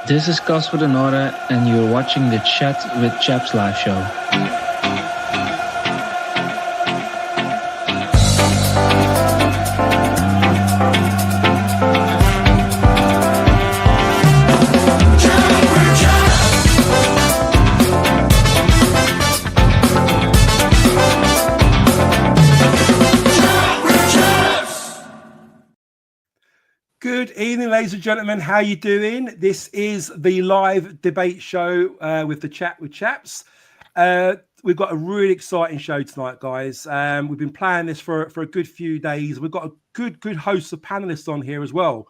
This is Casper de Nora, and you're watching the Chat with Chaps live show. Good evening, ladies and gentlemen. How you doing? This is the live debate show with the Chat with Chaps. We've got a really exciting show tonight, guys. We've been planning this for a good few days. We've got a good host of panelists on here as well.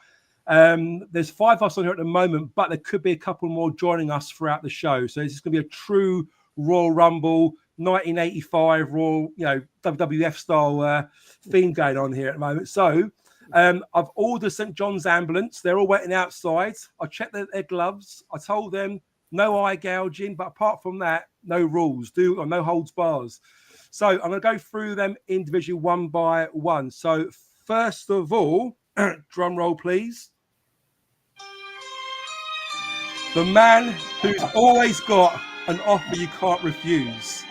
There's 5 of us on here at the moment, but there could be a couple more joining us throughout the show. So it's going to be a true Royal Rumble 1985 Royal, WWF style theme going on here at the moment. So I've ordered St. John's ambulance. They're all waiting outside. I checked their gloves. I told them no eye gouging, but apart from that, no rules, no holds bars. So I'm going to go through them individually one by one. So first of all, drum roll, please. The man who's always got an offer you can't refuse.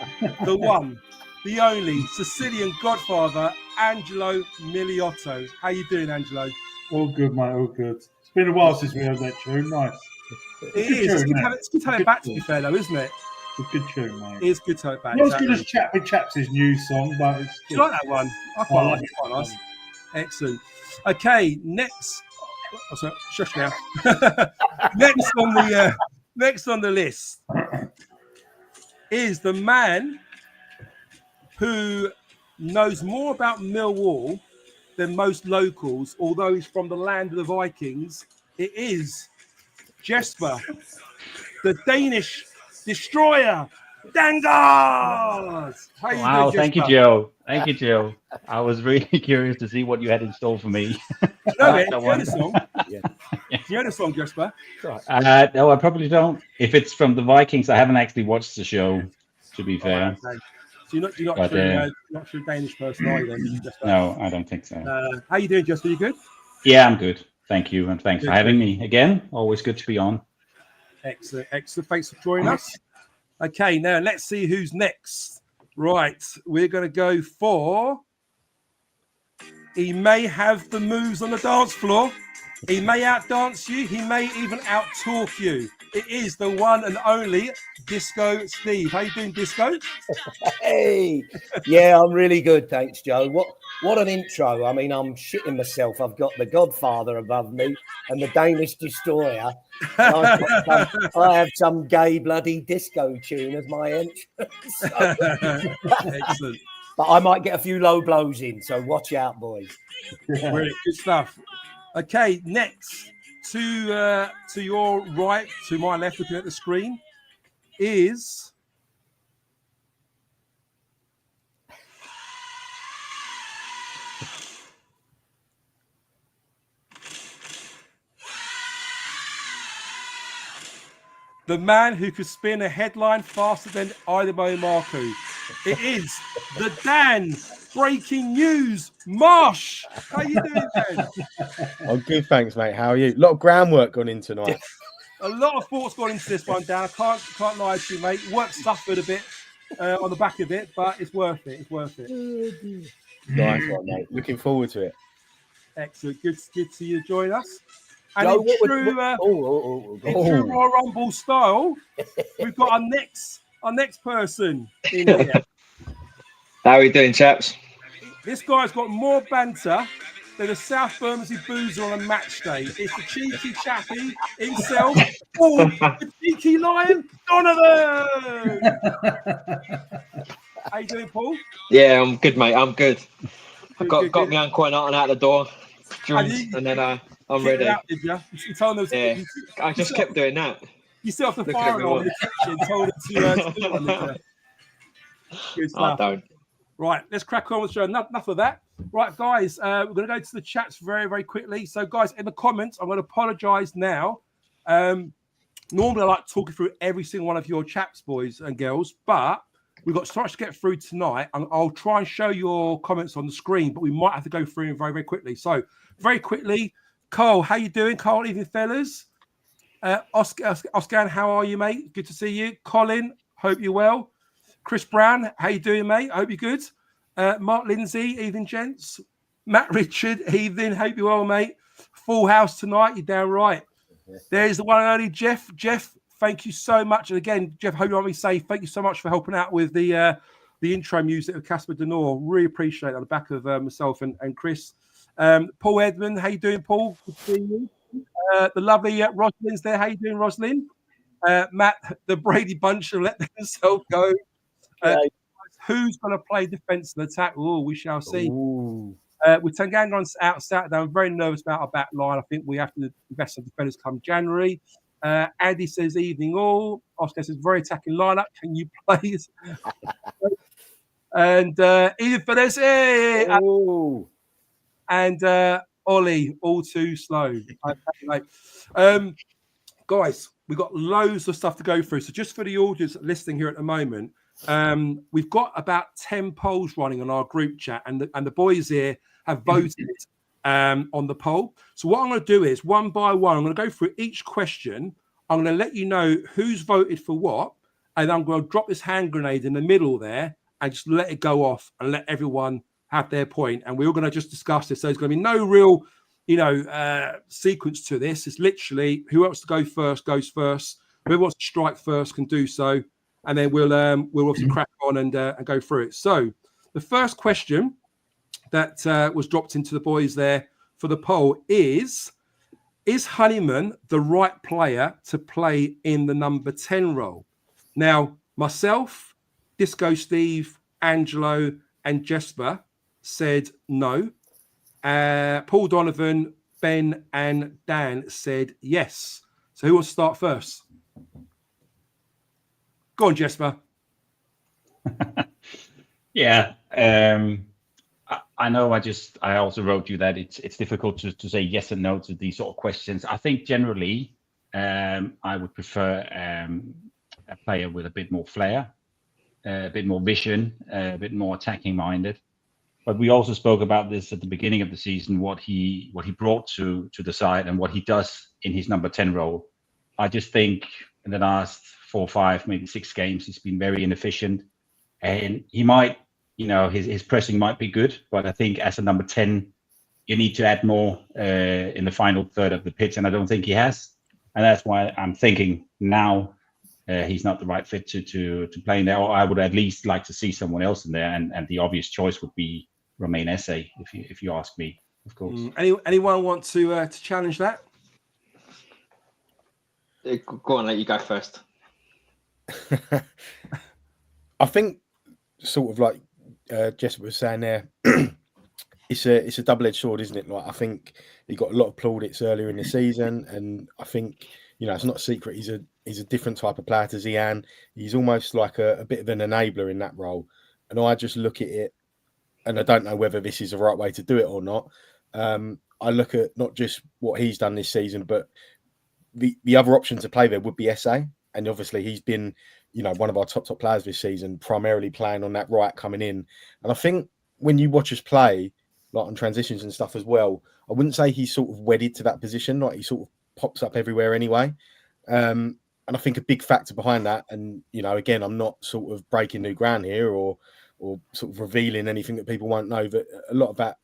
The one, the only Sicilian godfather, Angelo Miliotto. How you doing, Angelo? All good, mate. All good. It's been a while since we heard that tune. Nice. It is. It's good to have it back, to be fair, though, isn't it? It's a good tune, mate. It is good to have it back. Not as good as Chat with Chaps' new song, but it's Do you like that one? I quite like it. Quite nice. Excellent. Okay, next. Oh, sorry, shush now. Next on the list is the man who knows more about Millwall than most locals, although he's from the land of the Vikings. It is Jesper, the Danish destroyer, Dangars. Wow, thank you, Joe. Thank you, Joe. I was really curious to see what you had in store for me. You know the song? Yeah. You know the song, Jesper? No, I probably don't. If it's from the Vikings, I haven't actually watched the show, to be fair. Okay. So you're not true Danish person, are you then? No, I don't think so. How you doing, Jesper? You good? Yeah, I'm good. Thank you, and thanks for having me again. Always good to be on. Excellent. Thanks for joining us. Okay, now let's see who's next. Right, we're going to go for... He may have the moves on the dance floor. He may outdance you. He may even out-talk you. It is the one and only Disco Steve. How you doing, Disco? Hey, yeah, I'm really good, thanks, Joe. What an intro. I mean, I'm shitting myself. I've got the Godfather above me and the Danish Destroyer. I have some gay bloody disco tune as my entrance. Excellent. But I might get a few low blows in, so watch out, boys. Brilliant, good stuff. Okay, next to your right, to my left, looking at the screen, is the man who could spin a headline faster than Idemo Marku. It is the Dan Breaking News Marsh. How you doing, Dan? I'm good, thanks, mate. How are you? A lot of groundwork gone in tonight. A lot of thoughts gone into this one, Dan. I can't lie to you, mate. Work suffered a bit on the back of it, but it's worth it. It's worth it. Nice one, mate. Looking forward to it. Excellent. Good to you join us. And Joe, in true Royal Rumble style, we've got our next person in here. How are we doing, chaps? This guy's got more banter than a South Bermondsey boozer on a match day. It's the cheeky chappy himself, the cheeky lion, Donovan. How you doing, Paul? Yeah, I'm good, mate. I'm good. I've got my uncle and aunt out the door, and then I'm ready. Out, did you? You told them I just kept doing that. You set off the fire alarm in the kitchen, told them to do it. Good stuff. I don't. Right, let's crack on with the show. Enough of that. Right, guys, we're going to go to the chats very, very quickly. So, guys, in the comments, I'm going to apologise now. Normally, I like talking through every single one of your chaps, boys and girls, but we've got so much to get through tonight. And I'll try and show your comments on the screen, but we might have to go through them very, very quickly. So, very quickly, Carl, how you doing? Carl, evening, fellas. Oscar, how are you, mate? Good to see you. Colin, hope you're well. Chris Brown, how you doing, mate? I hope you're good. Mark Lindsay, evening, gents. Matt Richard, evening, hope you're well, mate. Full house tonight, you're damn right. There's the one and only Jeff. Jeff, thank you so much. And again, Jeff, hope you want me to say thank you so much for helping out with the intro music of Casper Denor. Really appreciate it on the back of myself and Chris. Paul Edmund, how you doing, Paul? Good to see you. The lovely Rosalind's there. How you doing, Rosalind? Matt, the Brady Bunch will let themselves go. Who's going to play defence and attack? Oh, we shall see. With Tanganga out Saturday, I'm very nervous about our back line. I think we have to invest in defenders come January. Andy says, evening all. Oscar says, very attacking lineup. Can you please? And Edith Fernandez, hey! And Ollie, all too slow. Guys, we've got loads of stuff to go through. So just for the audience listening here at the moment, we've got about 10 polls running on our group chat, and the boys here have voted on the poll. So what I'm going to do is, one by one, I'm going to go through each question. I'm going to let you know who's voted for what, and I'm going to drop this hand grenade in the middle there and just let it go off and let everyone have their point. And we're all going to just discuss this. So there's going to be no real, sequence to this. It's literally who wants to go first goes first. Whoever wants to strike first can do so. And then we'll obviously crack on and go through it. So the first question that was dropped into the boys there for the poll is Honeyman the right player to play in the number 10 role? Now, myself, Disco Steve, Angelo, and Jesper said no. Paul Donovan, Ben, and Dan said yes. So who wants to start first? Go on, Jesper. Yeah. I know I also wrote you that it's difficult to say yes and no to these sort of questions. I think generally I would prefer a player with a bit more flair, a bit more vision, a bit more attacking minded. But we also spoke about this at the beginning of the season, what he brought to the side and what he does in his number 10 role. I just think in the last 4, 5, maybe 6 games, he's been very inefficient, and he might, his pressing might be good, but I think as a number 10, you need to add more in the final third of the pitch, and I don't think he has, and that's why I'm thinking now he's not the right fit to play in there. Or I would at least like to see someone else in there, and the obvious choice would be Romain Esse, if you ask me, of course. Anyone want to challenge that? Go on, let you go first. I think, sort of like Jesper was saying there, it's a double-edged sword, isn't it? Like, I think he got a lot of plaudits earlier in the season, and I think it's not a secret. He's a different type of player to Zian. He's almost like a bit of an enabler in that role, and I just look at it, and I don't know whether this is the right way to do it or not. I look at not just what he's done this season, but the other option to play there would be Esse, and obviously he's been one of our top players this season, primarily playing on that right coming in. And I think when you watch us play, like on transitions and stuff as well, I wouldn't say he's sort of wedded to that position. Like, he sort of pops up everywhere anyway. And I think a big factor behind that, and again, I'm not sort of breaking new ground here or sort of revealing anything that people won't know, but a lot of that,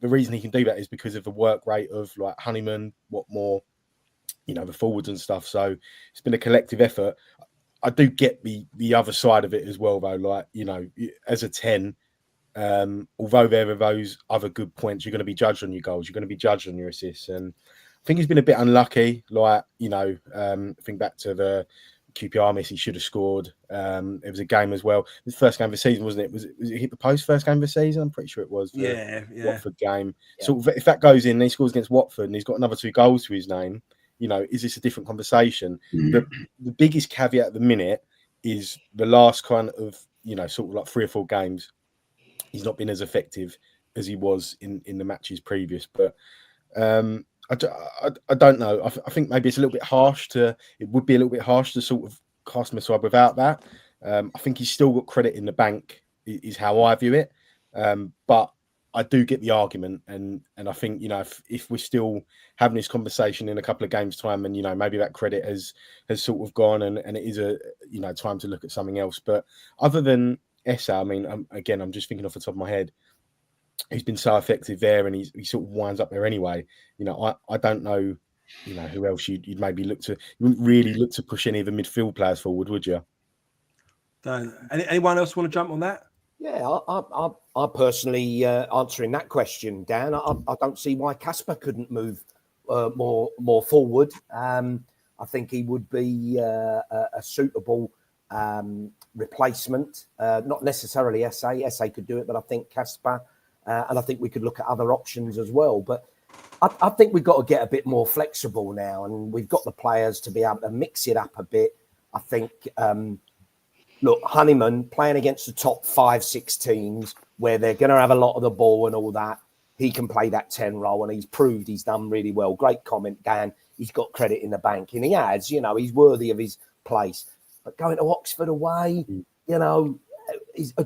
the reason he can do that is because of the work rate of like Honeyman, what more, the forwards and stuff. So it's been a collective effort. I do get the other side of it as well, though. Like, as a 10, although there are those other good points, you're going to be judged on your goals, you're going to be judged on your assists. And I think he's been a bit unlucky. Like, think back to the QPR miss, he should have scored. It was a game as well. His first game of the season, wasn't it? Was it hit the post first game of the season? I'm pretty sure it was. Yeah. Watford game. Yeah. So if that goes in, and he scores against Watford, and he's got another 2 goals to his name, is this a different conversation? The biggest caveat at the minute is the last kind of, sort of like 3 or 4 games, he's not been as effective as he was in the matches previous. But I don't know. I think maybe it's a little bit harsh it would be a little bit harsh to sort of cast him aside without that. I think he's still got credit in the bank, is how I view it. But I do get the argument, and I think, you know, if we're still having this conversation in a couple of games' time, and, you know, maybe that credit has sort of gone, and it is a, you know, time to look at something else. But other than Essa, I mean, again, I'm just thinking off the top of my head, he's been so effective there, and he sort of winds up there anyway. You know, I don't know, you know, who else you'd maybe look to. You wouldn't really look to push any of the midfield players forward, would you? Anyone else want to jump on that? Yeah, I personally, answering that question, Dan, I don't see why Casper couldn't move more forward. I think he would be a suitable replacement. Not necessarily SA could do it, but I think Casper, and I think we could look at other options as well. But I think we've got to get a bit more flexible now, and we've got the players to be able to mix it up a bit. I think, look, Honeyman playing against the top 5-6 teams where they're going to have a lot of the ball and all that, he can play that 10 role, and he's proved he's done really well. Great comment, Dan. He's got credit in the bank, and he has, you know, he's worthy of his place. But going to Oxford away, you know,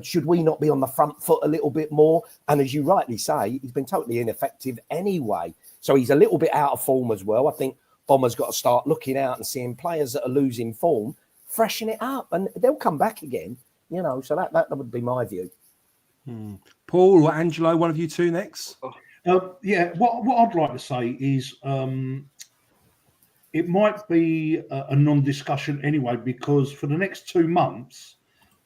should we not be on the front foot a little bit more? And as you rightly say, he's been totally ineffective anyway. So he's a little bit out of form as well. I think Bomber's got to start looking out and seeing players that are losing form, freshen it up, and they'll come back again, you know. So that would be my view. Paul or Angelo, one of you two next. Yeah, what I'd like to say is it might be a non-discussion anyway, because for the next 2 months,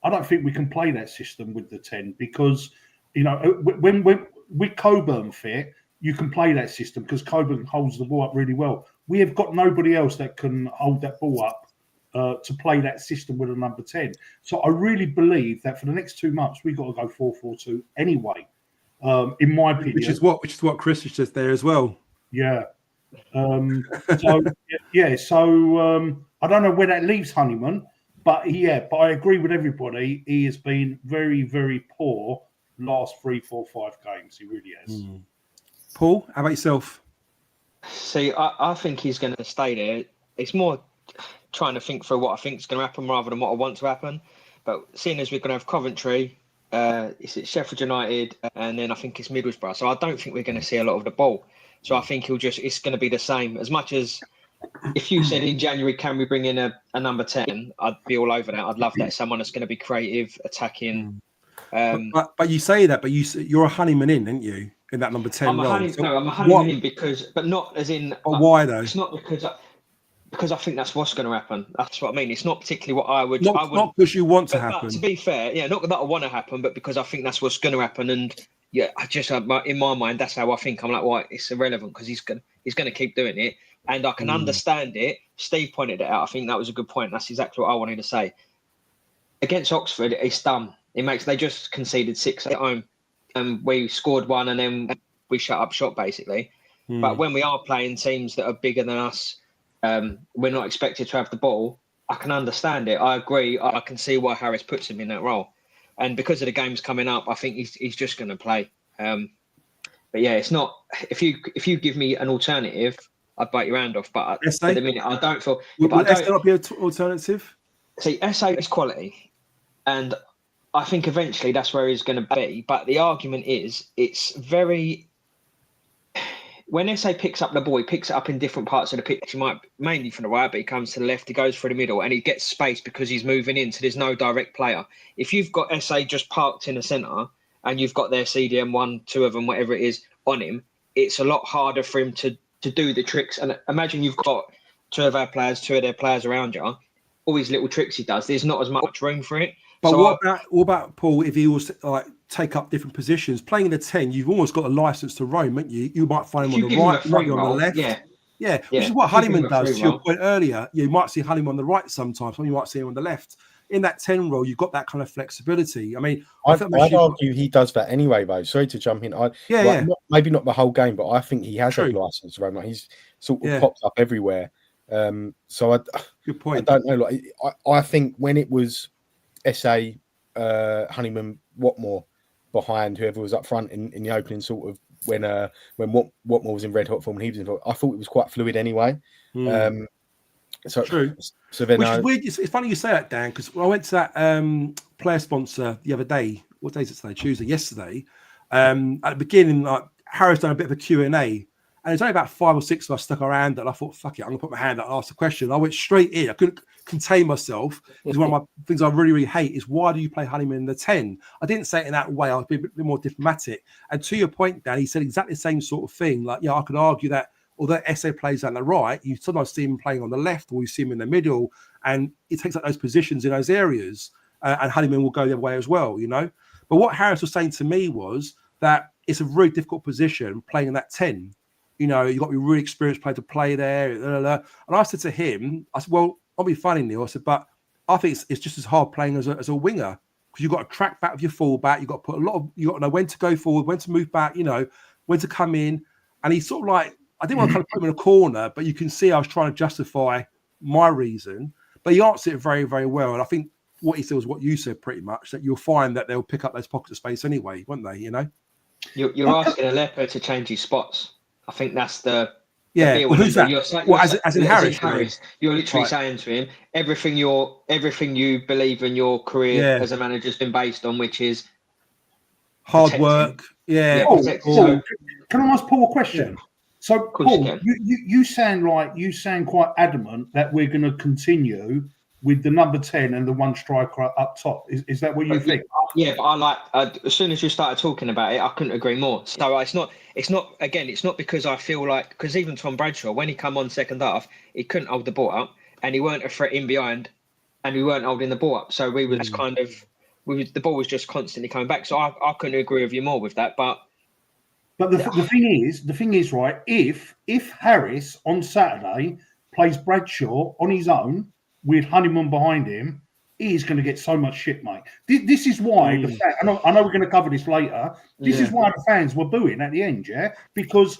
I don't think we can play that system with the 10, because, you know, when with Coburn fit, you can play that system because Coburn holds the ball up really well. We have got nobody else that can hold that ball up to play that system with a number 10. So I really believe that for the next 2 months, we've got to go 4-4-2 anyway, in my opinion. Which is what Chris has said there as well. Yeah. So I don't know where that leaves Honeyman, but I agree with everybody. He has been very, very poor last 3, 4, 5 games. He really has. Paul, how about yourself? See, I think he's going to stay there. It's more trying to think through what I think is going to happen rather than what I want to happen. But seeing as we're going to have Coventry, it's Sheffield United, and then I think it's Middlesbrough. So I don't think we're going to see a lot of the ball. So I think it's going to be the same. As much as if you said in January, can we bring in a number 10, I'd be all over that. I'd love that. Someone that's going to be creative, attacking. But you say that, but you're a Honeyman in, aren't you? In that number 10 I'm a Honeyman in but not as in. Why though? It's not because I think that's what's going to happen. That's what I mean. It's not particularly what I would. Not because you want to happen. But to be fair, not that I want to happen, but because I think that's what's going to happen. And yeah, I just in my mind, that's how I think. I'm like, well, it's irrelevant because he's going to keep doing it, and I can understand it. Steve pointed it out. I think that was a good point. That's exactly what I wanted to say. Against Oxford, it's dumb. They just conceded 6 at home, and we scored 1, and then we shut up shop basically. But when we are playing teams that are bigger than us, we're not expected to have the ball. I can understand it. I agree. I can see why Harris puts him in that role, and because of the games coming up, I think he's just going to play. But yeah, it's not. If you give me an alternative, I'd bite your hand off. But at the minute, I don't feel. Would SA not be an alternative? See, SA is quality, and I think eventually that's where he's going to be. But the argument is, it's very. When SA picks up the ball, he picks it up in different parts of the pitch. He might mainly from the right, but he comes to the left, he goes through the middle, and he gets space because he's moving in, so there's no direct player. If you've got SA just parked in the centre and you've got their CDM 1, 2 of them, whatever it is, on him, it's a lot harder for him to do the tricks. And imagine you've got 2 of their players around you, all these little tricks he does, there's not as much room for it. But so what about Paul? If he was like take up different positions, playing in the 10, you've almost got a license to roam, haven't you? You might find him on the right, you might be on the left. Yeah, which is what Honeyman does. To your point earlier, you might see Honeyman on the right sometimes, or you might see him on the left. In that 10 role, you've got that kind of flexibility. I mean, I'd argue he does that anyway, though. Sorry to jump in. Maybe not the whole game, but I think he has a license to roam. Like he's sort of popped up everywhere. Good point. I don't know. Like I think when it was SA, Honeyman, Watmore behind whoever was up front in the opening, sort of when Watmore was in red hot form and he was in, I thought it was quite fluid anyway. So true. So then, which is weird. It's funny you say that, Dan, because I went to that player sponsor the other day. What day is it today? Tuesday. Yesterday, At the beginning, like Harris done a bit of a Q&A, and there's only about 5 or 6 of us stuck our hand up. And I thought, fuck it, I'm gonna put my hand up and ask a question. I went straight in. I couldn't contain myself because one of my things I really, really hate is why do you play Honeyman in the 10? I didn't say it in that way. I was being a bit more diplomatic. And to your point, Dan, he said exactly the same sort of thing. Like, I could argue that although SA plays on the right, you sometimes see him playing on the left, or you see him in the middle, and he takes up those positions in those areas. And Honeyman will go the other way as well, But what Harris was saying to me was that it's a really difficult position playing in that 10. You've got to be really experienced player to play there. And I said to him, I said, well, I'll be funny, Neil. I said, but I think it's just as hard playing as a winger, because you've got to track back with your fullback. You've got to you got to know when to go forward, when to move back, when to come in. And he's sort of like, I didn't want to kind of put him in a corner, but you can see I was trying to justify my reason. But he answered it very, very well. And I think what he said was what you said pretty much, that you'll find that they'll pick up those pockets of space anyway, won't they, You're asking a leopard to change his spots. I think that's the well, who's that? As in Harris. You're literally saying to him everything you believe in your career as a manager has been based on, which is hard work. Yeah. Paul, can I ask Paul a question? Yeah. So, Paul, you sound quite adamant that we're going to continue with the number 10 and the one striker up top. Is that what you think? Yeah, but as soon as you started talking about it, I couldn't agree more. So it's not because I feel like, because even Tom Bradshaw, when he come on second half, he couldn't hold the ball up, and he weren't a threat in behind, and we weren't holding the ball up. So we was the ball was just constantly coming back. So I couldn't agree with you more with that. But the thing is, right, if Harris on Saturday plays Bradshaw on his own with Honeyman behind him, he's going to get so much shit, mate. This is why I know we're going to cover this later. This is why the fans were booing at the end, because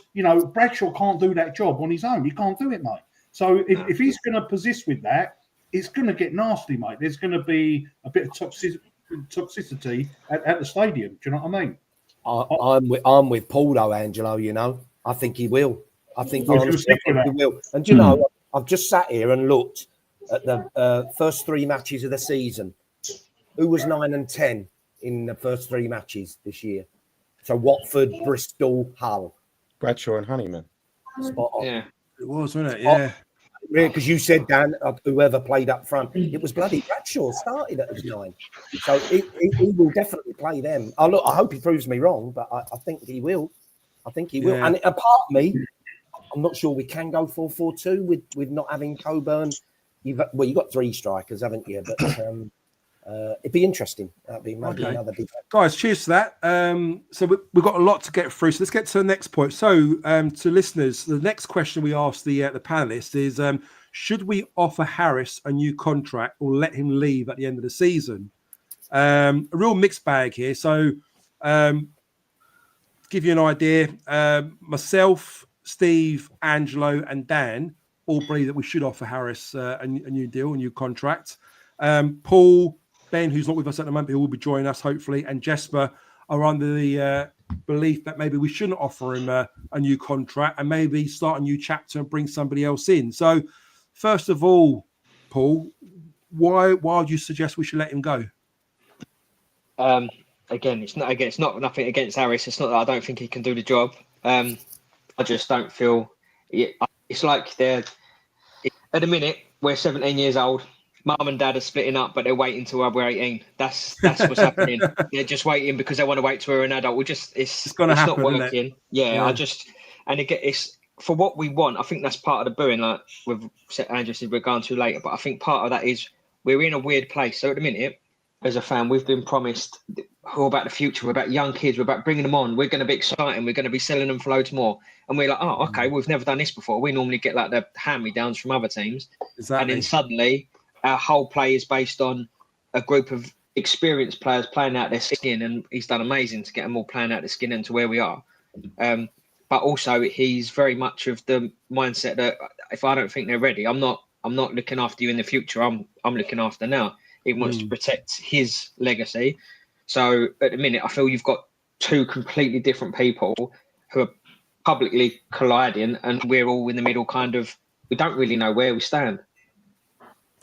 Bradshaw can't do that job on his own. He can't do it, mate. So if he's going to persist with that, it's going to get nasty, mate. There's going to be a bit of toxicity at the stadium. Do you know what I mean? I'm with Paul though, Angelo. I think he will. I think he will. And I've just sat here and looked at the first 3 matches of the season. Who was 9 and 10 in the first 3 matches this year? So Watford, Bristol, Hull. Bradshaw and Honeyman. Spot on. Yeah, it was, wasn't it? Yeah. Because you said, Dan, whoever played up front, it was bloody Bradshaw started at 9. So he will definitely play them. I hope he proves me wrong, but I think he will. Yeah. And apart from me, I'm not sure we can go 4-4-2 with not having Coburn. You've got 3 strikers, haven't you? But it'd be interesting. That'd be maybe another big. Guys, cheers to that. So we've got a lot to get through. So let's get to the next point. So to listeners, the next question we asked the panelists is: should we offer Harris a new contract or let him leave at the end of the season? A real mixed bag here. So to give you an idea, myself, Steve, Angelo, and Dan all believe that we should offer Harris a new deal, a new contract. Paul, Ben, who's not with us at the moment, who will be joining us hopefully, and Jesper are under the belief that maybe we shouldn't offer him a new contract and maybe start a new chapter and bring somebody else in. So, first of all, Paul, why would you suggest we should let him go? It's not nothing against Harris. It's not that I don't think he can do the job. I just don't feel it's like at the minute we're 17 years old. Mum and Dad are splitting up, but they're waiting till we're 18. That's what's happening. They're just waiting because they want to wait till we're an adult. It's not working. It's for what we want. I think that's part of the booing. Like with Andrew said, we're going to later, but I think part of that is we're in a weird place. So at the minute, as a fan, we've been promised all about the future. We're about young kids. We're about bringing them on. We're going to be exciting. We're going to be selling them for loads more. And we're like, oh, okay, we've never done this before. We normally get like the hand-me-downs from other teams. Exactly. And then suddenly our whole play is based on a group of experienced players playing out their skin. And he's done amazing to get them all playing out their skin into where we are. But also he's very much of the mindset that if I don't think they're ready, I'm not looking after you in the future. I'm looking after now. He wants to protect his legacy. So at the minute, I feel you've got 2 completely different people who are publicly colliding, and we're all in the middle. Kind of, we don't really know where we stand.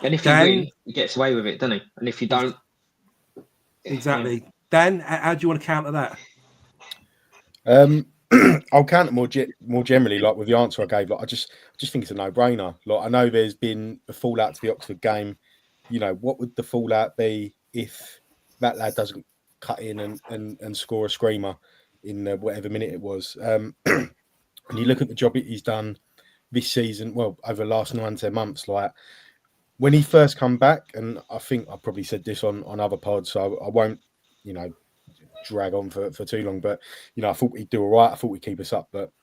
And if you win, he gets away with it, doesn't he? And if you don't, exactly. Dan, how do you want to counter that? I'll counter more generally, like with the answer I gave. Like I just think it's a no-brainer. Like I know there's been a fallout to the Oxford game. You know, what would the fallout be if that lad doesn't cut in and score a screamer in whatever minute it was? And you look at the job he's done this season, well, over the last 9-10 months, like when he first come back, and I think I probably said this on other pods, so I won't, drag on for too long, but I thought he'd do all right. I thought he'd keep us up, but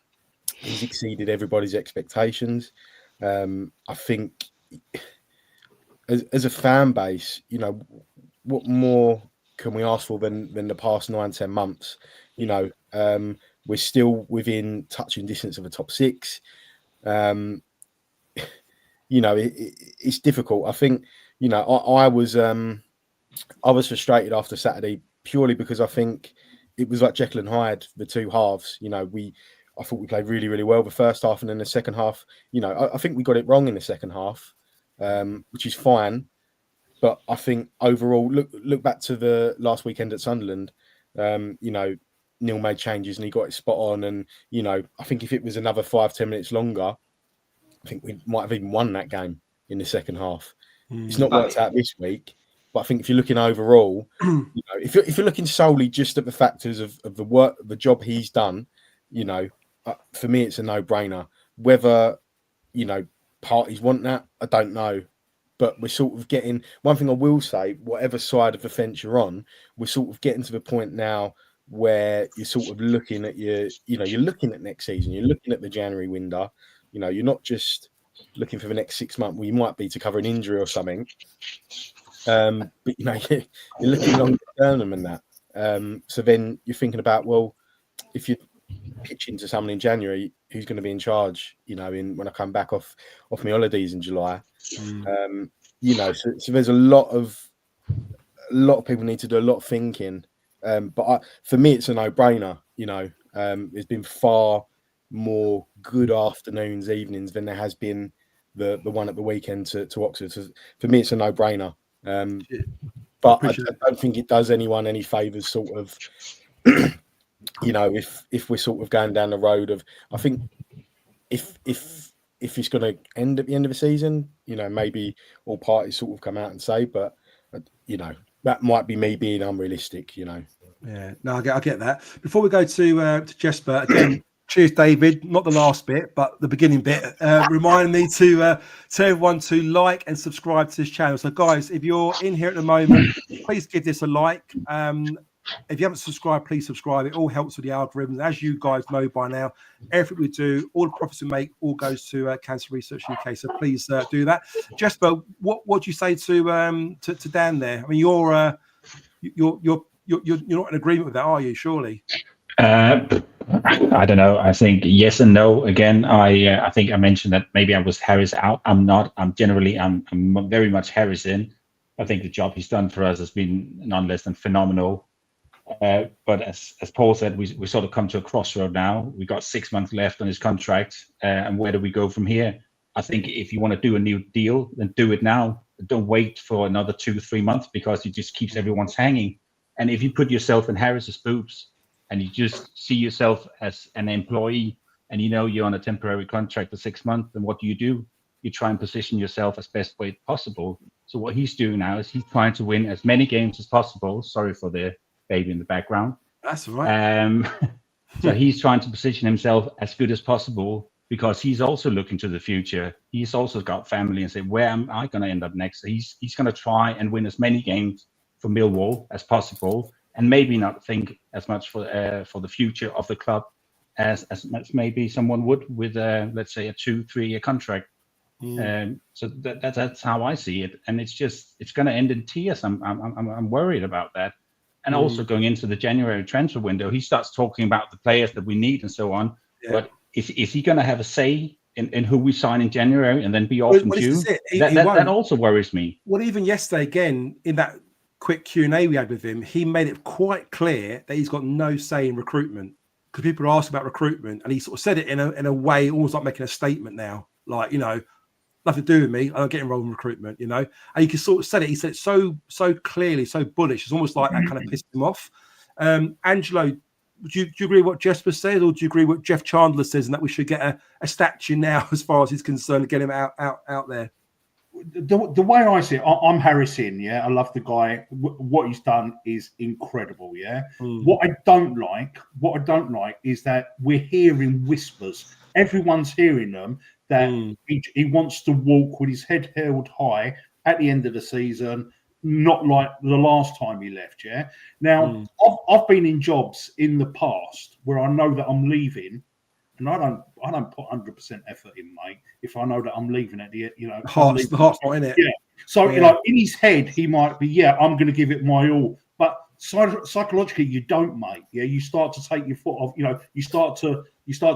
he's exceeded everybody's expectations. I think as a fan base, what more can we ask for than the past 9-10 months? We're still within touching distance of a top 6. It's difficult. I think I was frustrated after Saturday purely because I think it was like Jekyll and Hyde, the two halves. I thought we played really, really well the first half, and then the second half, I think we got it wrong in the second half, which is fine. But I think overall, look back to the last weekend at Sunderland. Neil made changes and he got it spot on. And I think if it was another 5-10 minutes longer, I think we might have even won that game in the second half. It's not worked out this week. But I think if you're looking overall, if you're looking solely just at the factors of the work, the job he's done, for me it's a no-brainer. Whether parties want that, I don't know. But we're sort of getting. One thing I will say, whatever side of the fence you're on, we're sort of getting to the point now where you're sort of looking at you're looking at next season. You're looking at the January window. You're not just looking for the next 6 months. Well, you might be to cover an injury or something. But you're looking longer term than that. So then you're thinking about, well, if you're pitching to someone in January, who's going to be in charge? When I come back off my holidays in July. So there's a lot of people need to do a lot of thinking. But for me, it's a no-brainer. There's been far more good afternoons, evenings than there has been the one at the weekend to Oxford. So for me, it's a no-brainer. But I don't think it does anyone any favours, sort of. If we're sort of going down the road of, I think if it's going to end at the end of the season, maybe all parties sort of come out and say, but that might be me being unrealistic. Yeah, no, I get that. Before we go to Jesper again. Cheers, David. Not the last bit, but the beginning bit. Reminding me to everyone to like and subscribe to this channel. So, guys, if you're in here at the moment, please give this a like. If you haven't subscribed, please subscribe. It all helps with the algorithms. As you guys know by now, everything we do, all the profits we make, all goes to Cancer Research UK. So please do that. Jesper, what do you say to Dan there? I mean, you're not in agreement with that, are you? Surely. I don't know. I think yes and no. Again, I think I mentioned that maybe I was Harris out. I'm not. I'm very much Harris in. I think the job he's done for us has been none less than phenomenal. But as Paul said, we sort of come to a crossroad now. We got 6 months left on his contract, and where do we go from here? I think if you want to do a new deal, then do it now. Don't wait for another 2-3 months because it just keeps everyone's hanging. And if you put yourself in Harris's boots and you just see yourself as an employee and you're on a temporary contract for 6 months, then what do? You try and position yourself as best way possible. So what he's doing now is he's trying to win as many games as possible. Sorry for the baby in the background. That's right. So he's trying to position himself as good as possible because he's also looking to the future. He's also got family and say, where am I going to end up next? So he's going to try and win as many games for Millwall as possible, and maybe not think as much for the future of the club as much maybe someone would with let's say a 2-3 year contract. So that's how I see it, and it's going to end in tears. I'm worried about that. And also going into the January transfer window, he starts talking about the players that we need and so on. Yeah. But is he going to have a say in who we sign in January and then be off in June? That also worries me. Well, even yesterday, again, in that quick Q&A we had with him, he made it quite clear that he's got no say in recruitment, because people are asking about recruitment, and he sort of said it in a way almost like making a statement now, like, nothing to do with me. I don't get involved in recruitment, And you can sort of say it. He said it so clearly, so bullish. It's almost like that kind of pissed him off. Angelo, do you agree with what Jesper said, or do you agree with what Jeff Chandler says, and that we should get a statue now, as far as he's concerned, to get him out there? The way I see it, I'm Harrison. Yeah, I love the guy. What he's done is incredible. Yeah. What I don't like is that we're hearing whispers. Everyone's hearing them that he wants to walk with his head held high at the end of the season, not like the last time he left. Yeah. Now I've been in jobs in the past where I know that I'm leaving. And I don't put 100% effort in, mate. If I know that I'm leaving at the, the heart's not in it. Yeah. So in his head, he might be, I'm going to give it my all. But psychologically, you don't, mate. Yeah, you start to take your foot off. You start to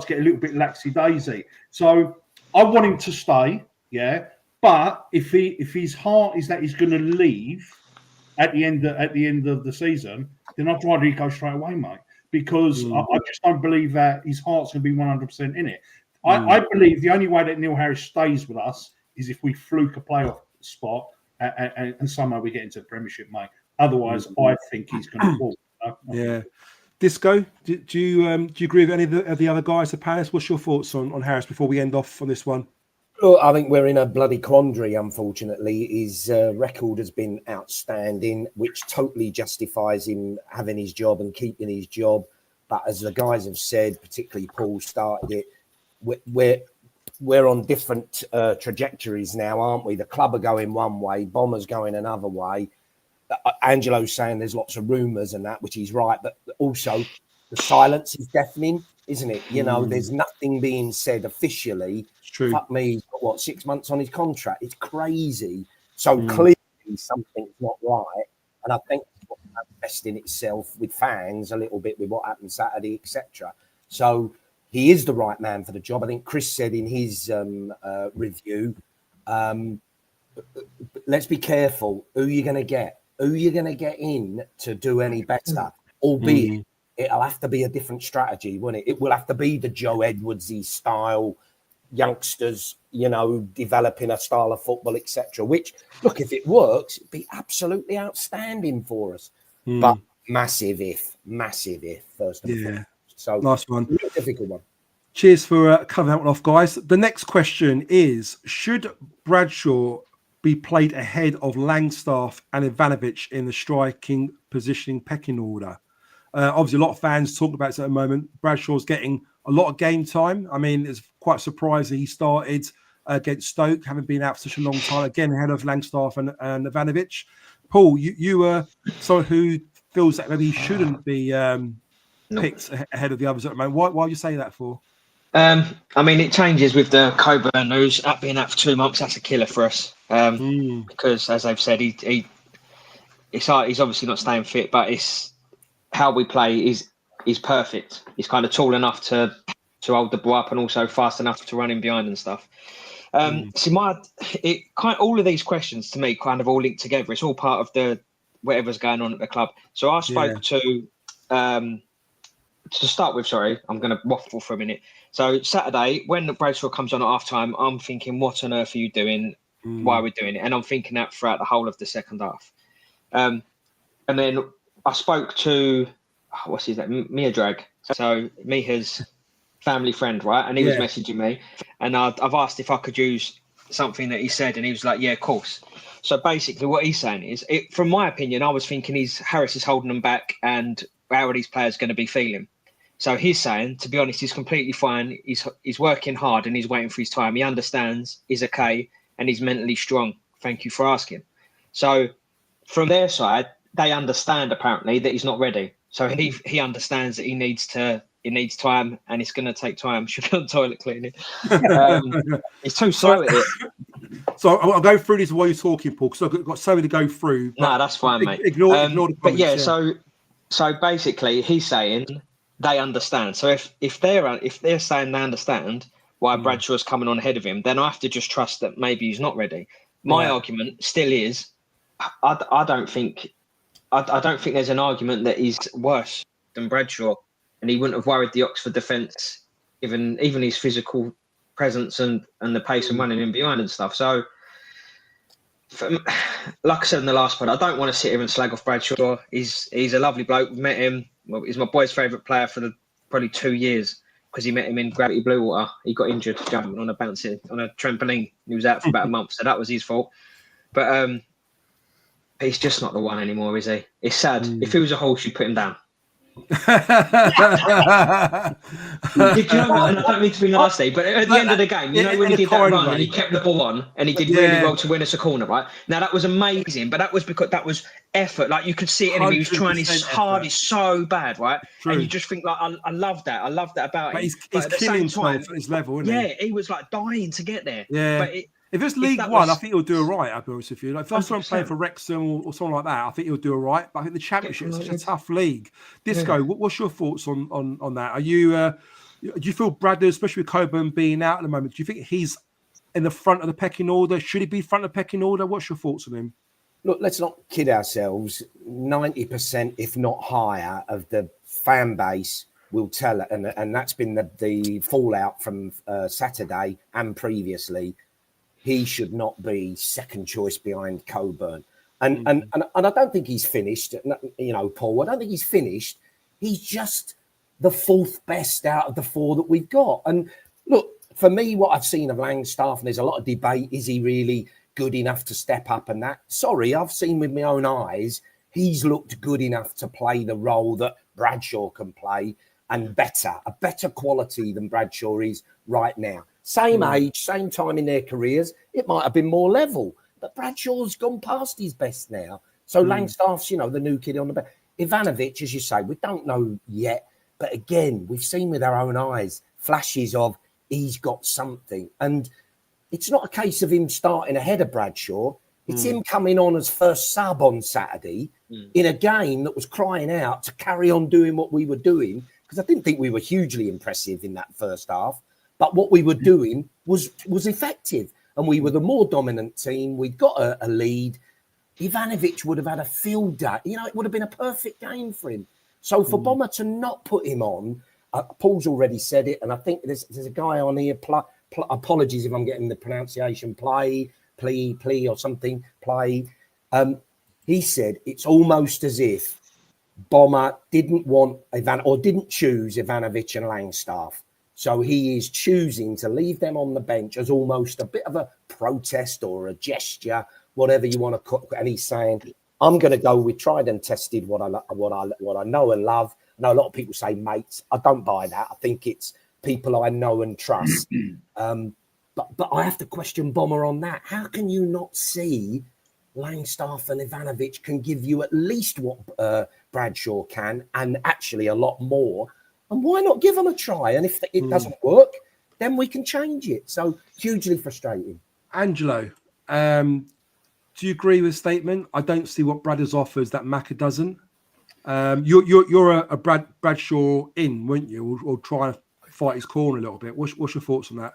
get a little bit laxy-daisy. So I want him to stay. Yeah. But if his heart is that he's going to leave at the end of the season, then I'd rather he go straight away, mate. Because I just don't believe that his heart's going to be 100% in it. I believe the only way that Neil Harris stays with us is if we fluke a playoff spot and somehow we get into the Premiership, mate. Otherwise, I think he's going to fall. Yeah. Disco, do you agree with any of the other guys at Palace? What's your thoughts on Harris before we end off on this one? Well, I think we're in a bloody quandary, unfortunately. His record has been outstanding, which totally justifies him having his job and keeping his job. But as the guys have said, particularly Paul started it, we're on different trajectories now, aren't we? The club are going one way, Bomber's going another way. Angelo's saying there's lots of rumours and that, which he's right. But also the silence is deafening, isn't it? There's nothing being said officially. True. Fuck me, he's got 6 months on his contract? It's crazy. So clearly something's not right. And I think it's manifesting itself with fans a little bit with what happened Saturday, etc. So he is the right man for the job. I think Chris said in his review, let's be careful who you're going to get. Who you're going to get in to do any better, albeit it'll have to be a different strategy, won't it? It will have to be the Joe Edwardsy style, youngsters, developing a style of football, etc. Which, look, if it works, it'd be absolutely outstanding for us. But massive if, first and foremost. So nice one. A difficult one. Cheers for covering that one off, guys. The next question is, should Bradshaw be played ahead of Langstaff and Ivanovic in the striking positioning pecking order? Obviously, a lot of fans talk about it at the moment. Bradshaw's getting a lot of game time. I mean, it's quite surprising he started against Stoke, having been out for such a long time, again, ahead of Langstaff and Ivanovic. Paul, you were someone who feels that maybe he shouldn't be picked ahead of the others at the moment. Why do you say that for? I mean, it changes with the Coburn news. Being out for 2 months, that's a killer for us. Because, as they've said, he's obviously not staying fit, but it's how we play is perfect. He's kind of tall enough to hold the ball up and also fast enough to run in behind and stuff. All of these questions to me kind of all link together. It's all part of the whatever's going on at the club. So I spoke to start with, sorry, I'm going to waffle for a minute. So Saturday, when the Bradshaw comes on at half time, I'm thinking, what on earth are you doing? Why are we doing it? And I'm thinking that throughout the whole of the second half. And then I spoke to, what's his name? Mia Drag. So Mia's family friend, right? And he was messaging me. And I've asked if I could use something that he said. And he was like, yeah, of course. So basically what he's saying is, from my opinion, I was thinking Harris is holding them back and how are these players going to be feeling? So he's saying, to be honest, he's completely fine. He's working hard and he's waiting for his time. He understands, he's okay, and he's mentally strong. Thank you for asking. So from their side, they understand apparently that he's not ready. So he understands that he needs time and it's going to take time. Should be on toilet cleaning. It's too slow at it. So I'll go through this while you're talking, Paul, because I've got so many to go through. No, that's fine, mate. Ignore the comments. But yeah, so basically he's saying they understand. So if they're saying they understand why Bradshaw's coming on ahead of him, then I have to just trust that maybe he's not ready. My argument still is, I don't think there's an argument that he's worse than Bradshaw, and he wouldn't have worried the Oxford defence, even his physical presence and the pace and running in behind and stuff. So Like I said in the last pod, I don't want to sit here and slag off Bradshaw. He's a lovely bloke. We've met him. Well, he's my boy's favourite player for probably 2 years because he met him in Gravity Blue Water. He got injured jumping on a trampoline. He was out for about a month, so that was his fault. But he's just not the one anymore, is he? It's sad. If he was a horse, you'd put him down. Did you know what? And I don't mean to be nasty, but at the end of the game, you know when he did that run and he kept the ball on and he did really well to win us a corner, right? Now that was amazing, but that was because that was effort. Like you could see it in him. He was trying his hardest so bad, right? True. And you just think like, I love that. I love that about him. He's killing himself at his level, isn't he? Yeah, he was like dying to get there. Yeah. But if it's League One, I think he'll do all right, I'll be honest with you. Like, if I saw him playing for Wrexham or something like that, I think he'll do all right. But I think the Championship is such a tough league. Disco, what's your thoughts on that? Are you do you feel Bradley, especially with Coburn being out at the moment, do you think he's in the front of the pecking order? Should he be front of the pecking order? What's your thoughts on him? Look, let's not kid ourselves. 90%, if not higher, of the fan base will tell it, and that's been the fallout from Saturday and previously. He should not be second choice behind Coburn. And I don't think he's finished, you know, Paul. I don't think he's finished. He's just the fourth best out of the four that we've got. And look, for me, what I've seen of Langstaff, and there's a lot of debate, is he really good enough to step up and that? Sorry, I've seen with my own eyes, he's looked good enough to play the role that Bradshaw can play and a better quality than Bradshaw is right now. Same age, same time in their careers. It might have been more level, but Bradshaw's gone past his best now. So Langstaff's, you know, the new kid on the bench. Ivanovic, as you say, we don't know yet. But again, we've seen with our own eyes flashes of he's got something. And it's not a case of him starting ahead of Bradshaw. It's him coming on as first sub on Saturday in a game that was crying out to carry on doing what we were doing. Because I didn't think we were hugely impressive in that first half. But what we were doing was effective. And we were the more dominant team. We'd got a lead. Ivanovic would have had a field day. You know, it would have been a perfect game for him. So for Bomber to not put him on, Paul's already said it. And I think there's a guy on here, apologies if I'm getting the pronunciation, play or something, he said it's almost as if Bomber didn't choose Ivanovic and Langstaff. So he is choosing to leave them on the bench as almost a bit of a protest or a gesture, whatever you want to call it. And he's saying, I'm going to go with tried and tested what I know and love. I know a lot of people say mates. I don't buy that. I think it's people I know and trust. But I have to question Bomber on that. How can you not see Langstaff and Ivanovic can give you at least what Bradshaw can, and actually a lot more? And why not give them a try? And if it doesn't work, then we can change it. So hugely frustrating. Angelo, do you agree with the statement? I don't see what Bradders offers that Macca doesn't. You're a Bradshaw in, weren't you? Or try to fight his corner a little bit. What's your thoughts on that?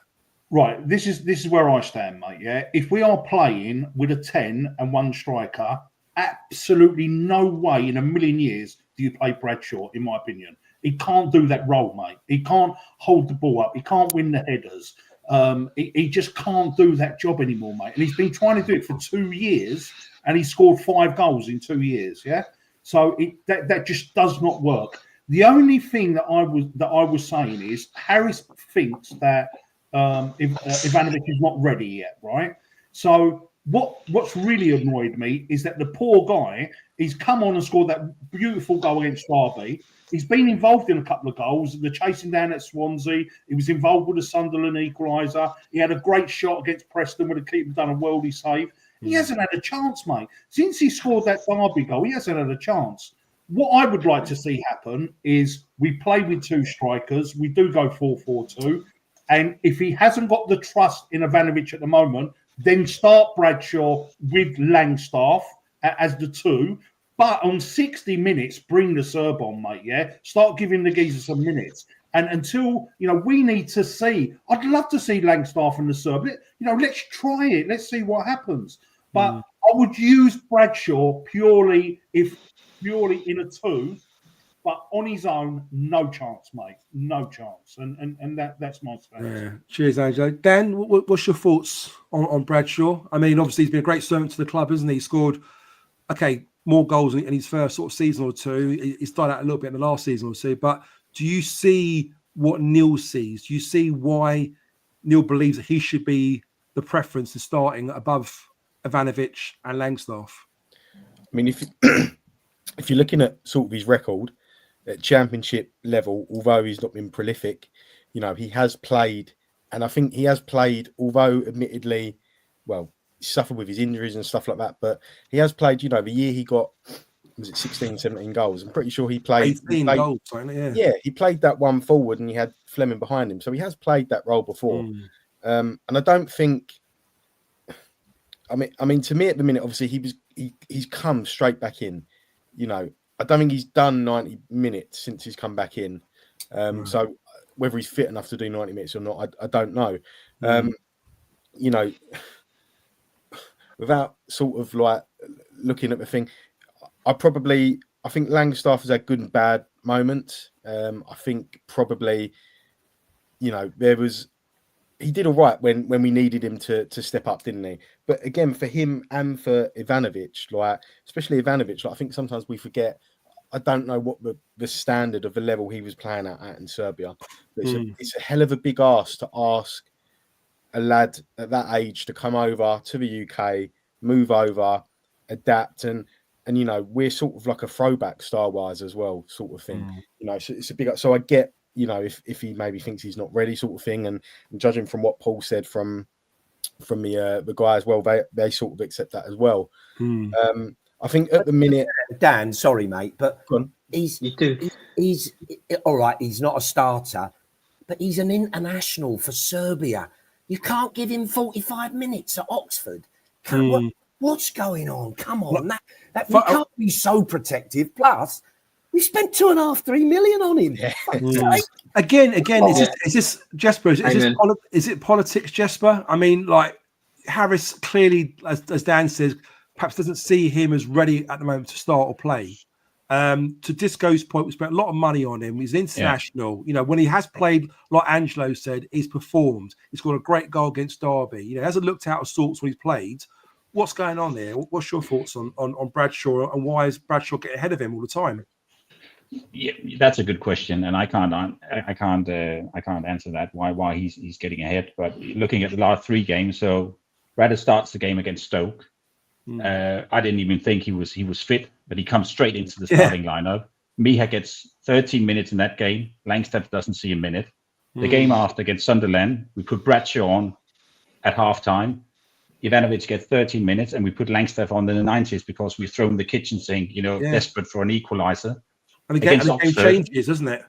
Right, this is where I stand, mate. Yeah, if we are playing with a 10 and one striker, absolutely no way in a million years do you play Bradshaw, in my opinion. He can't do that role, mate. He can't hold the ball up. He can't win the headers. He just can't do that job anymore, mate. And he's been trying to do it for 2 years, and he scored 5 goals in 2 years. Yeah, so that just does not work. The only thing that I was saying is Harris thinks that Ivanovic is not ready yet, right? So what's really annoyed me is that the poor guy, he's come on and scored that beautiful goal against Derby. He's been involved in a couple of goals, the chasing down at Swansea. He was involved with the Sunderland equaliser. He had a great shot against Preston where the keeper done a worldly save. He hasn't had a chance, mate. Since he scored that Derby goal, he hasn't had a chance. What I would like to see happen is we play with 2 strikers. We do go 4-4-2. And if he hasn't got the trust in Ivanovic at the moment, then start Bradshaw with Langstaff as the 2. But on 60 minutes, bring the Serb on, mate, yeah? Start giving the geezer some minutes. And until, we need to see, I'd love to see Langstaff and the Serb. Let's try it. Let's see what happens. But I would use Bradshaw purely in a 2, but on his own, no chance, mate. No chance. And that's my stance. Yeah. Cheers, Angelo. Dan, what's your thoughts on Bradshaw? I mean, obviously he's been a great servant to the club, hasn't he? He scored, more goals in his first sort of season or two. He started out a little bit in the last season or two. But do you see what Neil sees? Do you see why Neil believes that he should be the preference in starting above Ivanovic and Langstaff? I mean, if you're looking at sort of his record at championship level, although he's not been prolific, he has played, and I think he has played, although admittedly, he suffered with his injuries and stuff like that, but he has played, the year he got, was it 16, 17 goals? I'm pretty sure he played 18 goals, yeah. Yeah, he played that one forward and he had Fleming behind him. So he has played that role before. And I don't think, I mean, to me at the minute, obviously he's come straight back in. I don't think he's done 90 minutes since he's come back in. So whether he's fit enough to do 90 minutes or not, I don't know. Without sort of like looking at the thing, I think Langstaff has had good and bad moments. I think probably, he did all right when we needed him to step up, didn't he? But again, for him and for Ivanovic, especially Ivanovic, I think sometimes we forget. I don't know what the standard of the level he was playing at in Serbia. But it's a hell of a big ask to ask a lad at that age to come over to the UK, move over, adapt, and we're sort of like a throwback style-wise as well, sort of thing. So it's a big. So I get, if he maybe thinks he's not ready, sort of thing, and judging from what Paul said from the guy as well, they sort of accept that as well. I think at the minute, Dan, sorry mate, but he's all right. He's not a starter, but he's an international for Serbia. You can't give him 45 minutes at Oxford. What's going on? Come on, that we can't be so protective. Plus, we spent 2.5-3 million on him. Yeah. Again, is this Jesper? Is it politics, Jesper? I mean, like Harris clearly, as Dan says, perhaps doesn't see him as ready at the moment to start or play. To Disco's point, we spent a lot of money on him. He's international. When he has played, like Angelo said, he's performed. He's got a great goal against Derby. He hasn't looked out of sorts when he's played. What's going on there? What's your thoughts on Bradshaw, and why is Bradshaw getting ahead of him all the time? Yeah, that's a good question, and I can't answer that. Why he's getting ahead? But looking at the last 3 games, so Bradshaw starts the game against Stoke. I didn't even think he was fit, but he comes straight into the starting lineup. Miha gets 13 minutes in that game. Langstaff doesn't see a minute. The game after against Sunderland, we put Bradshaw on at halftime. Ivanovic gets 13 minutes, and we put Langstaff on in the 90s because we've thrown the kitchen sink, desperate for an equaliser. And the game changes, isn't it?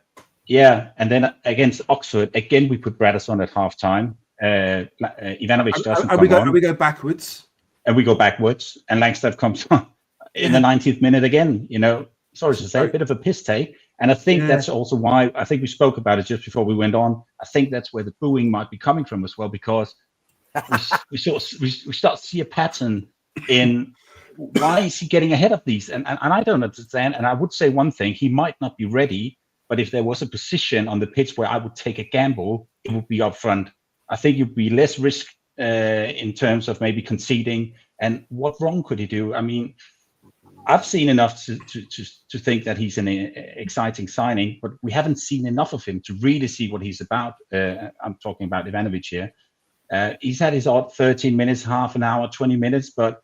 Yeah, and then against Oxford, again, we put Bradshaw on at halftime. Ivanovic doesn't come on. And we go backwards. And we go backwards, and Langstaff comes on in the 90th minute again. Sorry to say, a bit of a piss take. And I think that's also why, I think we spoke about it just before we went on. I think that's where the booing might be coming from as well, because we start to see a pattern in why is he getting ahead of these? And I don't understand. And I would say one thing, he might not be ready, but if there was a position on the pitch where I would take a gamble, it would be up front. I think you'd be less risk in terms of maybe conceding, and what wrong could he do? I mean, I've seen enough to think that he's an exciting signing, but we haven't seen enough of him to really see what he's about. I'm talking about Ivanovic here. He's had his odd 13 minutes, half an hour, 20 minutes, but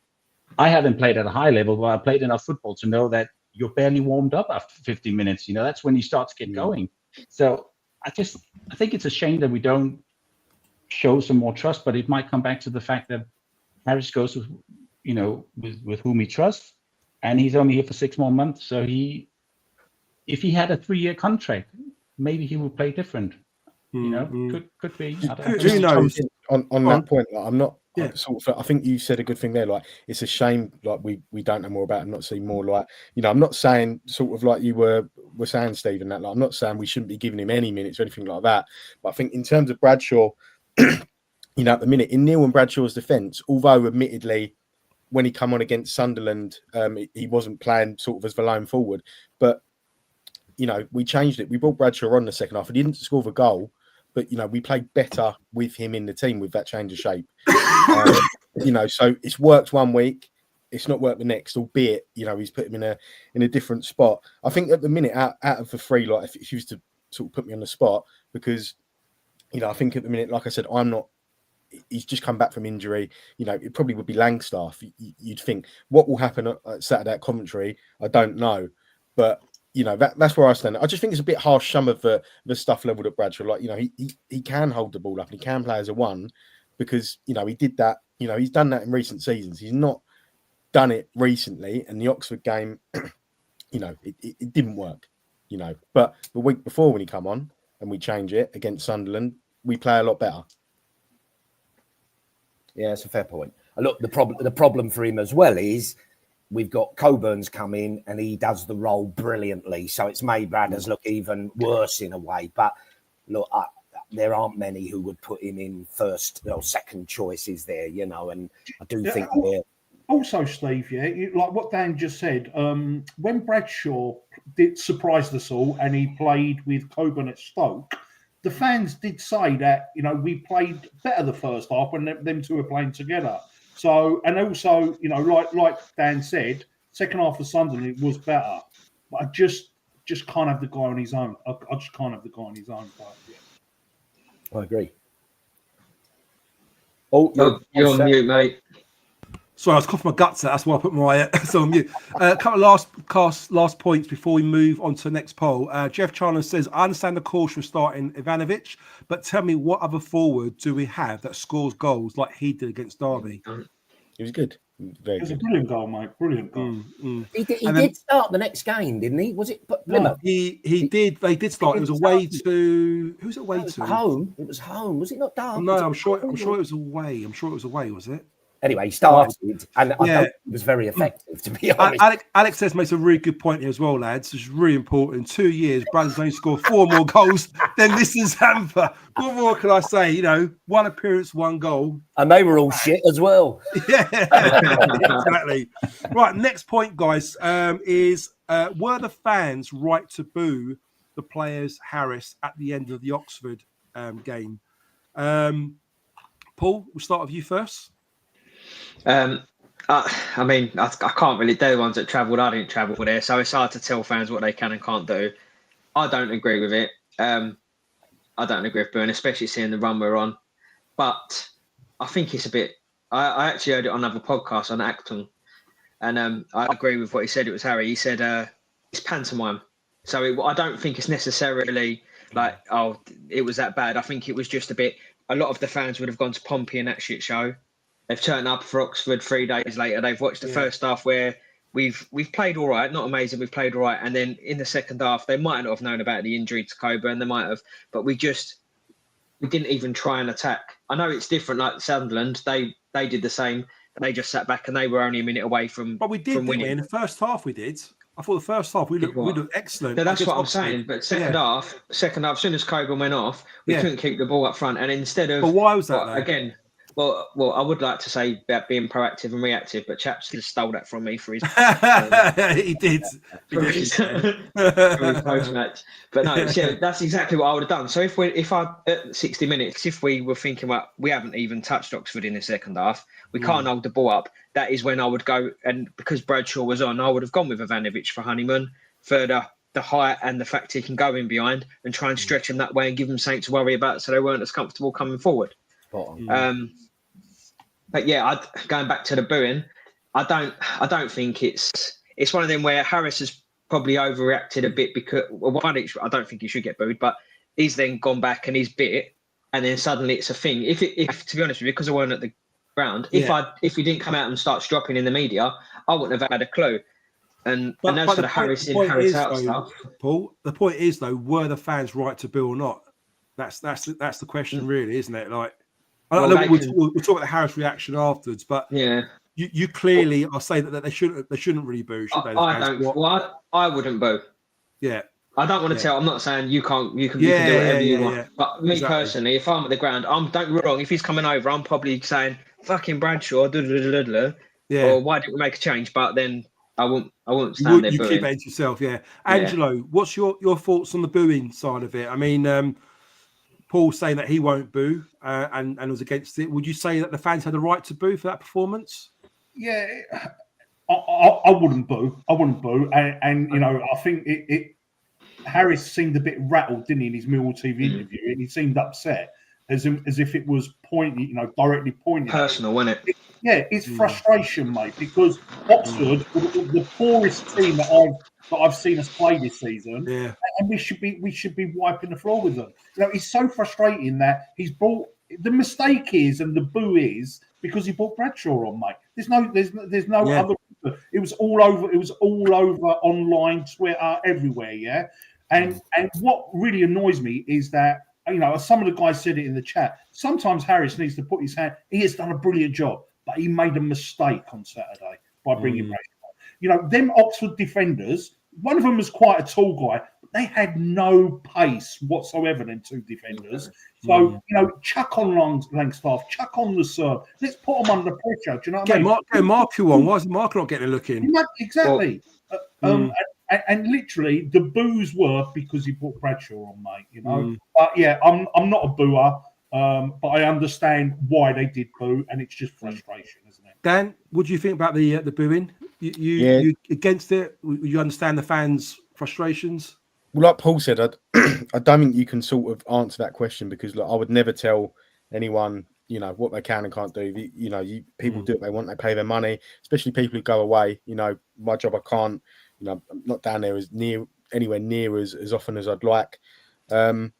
I haven't played at a high level, but I played enough football to know that you're barely warmed up after 15 minutes. That's when you start to get going. So I think it's a shame that we don't show some more trust, but it might come back to the fact that Harris goes with, with whom he trusts, and he's only here for 6 more months. So if he had a 3-year contract, maybe he would play different. Could be. Who knows? On that point, I'm not. I think you said a good thing there. Like, it's a shame, like we don't know more about him, not see more. Like, I'm not saying sort of like you were saying, Stephen, that like I'm not saying we shouldn't be giving him any minutes or anything like that. But I think in terms of Bradshaw, at the minute, in Neil and Bradshaw's defence, although admittedly when he come on against Sunderland, he wasn't playing sort of as the lone forward, but we changed it. We brought Bradshaw on the second half. He didn't score the goal, but we played better with him in the team with that change of shape. So it's worked one week, it's not worked the next, albeit he's put him in a different spot. I think at the minute, out of the three, like if you was to sort of put me on the spot, because I think at the minute, like I said, he's just come back from injury. It probably would be Langstaff. You'd think what will happen at Saturday at Coventry, I don't know, but that's where I stand. I just think it's a bit harsh, some of the stuff levelled at Bradshaw. Like he can hold the ball up and he can play as a one, because he did that. He's done that in recent seasons. He's not done it recently, and the Oxford game, it didn't work. But the week before when he come on and we change it against Sunderland, we play a lot better. Yeah, it's a fair point. Look, the problem for him as well is we've got Coburn's come in and he does the role brilliantly. So it's made Bradders look even worse in a way. But look, there aren't many who would put him in first or second choices there, and I do think they're... Also, Steve, like what Dan just said, when Bradshaw surprised us all and he played with Coburn at Stoke, the fans did say that, we played better the first half when them two were playing together. So, and also, like Dan said, second half of Sunderland, it was better. But I just can't have the guy on his own. I just can't have the guy on his own. But, yeah. I agree. You're on mute, mate. Sorry, I was coughing my guts out. That's why I put my on mute. A couple of last points before we move on to the next poll. Jeff Chandler says, I understand the caution of starting Ivanovic, but tell me what other forward do we have that scores goals like he did against Derby? He was good. Very it was good. a brilliant goal, mate. Brilliant goal. He did start the next game, didn't he? Was it Plymouth? He did. They did start. It was away to... Who's it away to? Home. It was home. Was it not Derby? No, I'm sure it was away. Was it? Anyway, he started, and I thought it was very effective, to be honest. Alex says makes a really good point here as well, lads. It's really important. In 2 years, Bradders only scored 4 more goals than this is Zampa. What more can I say? One appearance, 1 goal. And they were all shit as well. Yeah, exactly. Right, next point, guys, is were the fans right to boo the players Harris at the end of the Oxford game? Paul, we'll start with you first. I can't really. They're the ones that travelled. I didn't travel there, so it's hard to tell fans what they can and can't do. I don't agree with it. I don't agree with booing, especially seeing the run we're on. But I think it's a bit. I actually heard it on another podcast on Acton, and I agree with what he said. It was Harry. He said it's pantomime. So I don't think it's necessarily like, oh, it was that bad. I think it was just a bit. A lot of the fans would have gone to Pompey in that shit show. They've turned up for Oxford 3 days later. They've watched the first half where we've played all right, not amazing. We've played all right, and then in the second half, they might not have known about the injury to Coburn. They might have, but we didn't even try and attack. I know it's different. Like Sunderland, they did the same. They just sat back, and they were only a minute away from. But we did, from winning. In the first half. We did. I thought the first half we looked excellent. No, that's what I'm saying. But second half, as soon as Coburn went off, we couldn't keep the ball up front, and instead of. But why was that? Again. Well, I would like to say about being proactive and reactive, but Chaps just stole that from me for his. He did. For his post match, but no, that's exactly what I would have done. So if I at 60 minutes, if we were thinking, well, we haven't even touched Oxford in the second half, we can't hold the ball up. That is when I would go, and because Bradshaw was on, I would have gone with Ivanovic for Honeyman for the height and the fact he can go in behind and try and stretch him that way and give them something to worry about, so they weren't as comfortable coming forward. But yeah, going back to the booing, I don't think it's one of them where Harris has probably overreacted a bit because I don't think he should get booed, but he's then gone back and he's bit, and then suddenly it's a thing. If to be honest with you, because I weren't at the ground, if he didn't come out and start dropping in the media, I wouldn't have had a clue. And as for the Harris in, Harris out stuff, Paul, the point is though, were the fans right to boo or not? That's the question, really, isn't it? Like. I know we'll talk about the Harris reaction afterwards, but you clearly are saying that they shouldn't really boo, should they? I wouldn't boo. Yeah. I don't want to tell. I'm not saying you can do whatever you want. But me personally, if I'm at the ground, don't get me wrong. If he's coming over, I'm probably saying fucking Bradshaw, or why didn't we make a change? But then I won't stand there. You keep it to yourself, yeah. Angelo, what's your thoughts on the booing side of it? I mean, Paul saying that he won't boo and was against it. Would you say that the fans had the right to boo for that performance? Yeah, I wouldn't boo. I wouldn't boo. And you know, I think Harris seemed a bit rattled, didn't he, in his Millwall TV interview? And he seemed upset, as if it was pointing, you know, directly pointing. Personal, wasn't it? Yeah, it's frustration, mate, because Oxford were the poorest team that I've seen us play this season. Yeah. And we should be wiping the floor with them. You know, it's so frustrating that he's brought the mistake is and the boo is because he brought Bradshaw on, mate. There's no other. It was all over. It was all over online, Twitter, everywhere. Yeah, and what really annoys me is that, you know, as some of the guys said it in the chat, sometimes Harris needs to put his hand. He has done a brilliant job, but he made a mistake on Saturday by bringing Bradshaw. You know, them Oxford defenders. One of them was quite a tall guy, but they had no pace whatsoever, them two defenders. So, you know, chuck on Langstaff, chuck on the serve. Let's put them under pressure. Do you know what I mean? Get Marku on. Why is Marku not getting a look in? Exactly. And literally, the boos were because he brought Bradshaw on, mate. You know, but yeah, I'm not a booer, but I understand why they did boo, and it's just frustration, isn't it? Dan, what do you think about the booing? You against it? You understand the fans' frustrations? Well, like Paul said, I don't think you can sort of answer that question because I would never tell anyone, you know, what they can and can't do. People do what they want. They pay their money, especially people who go away. You know, my job, I can't. You know, I'm not down there anywhere near as often as I'd like. You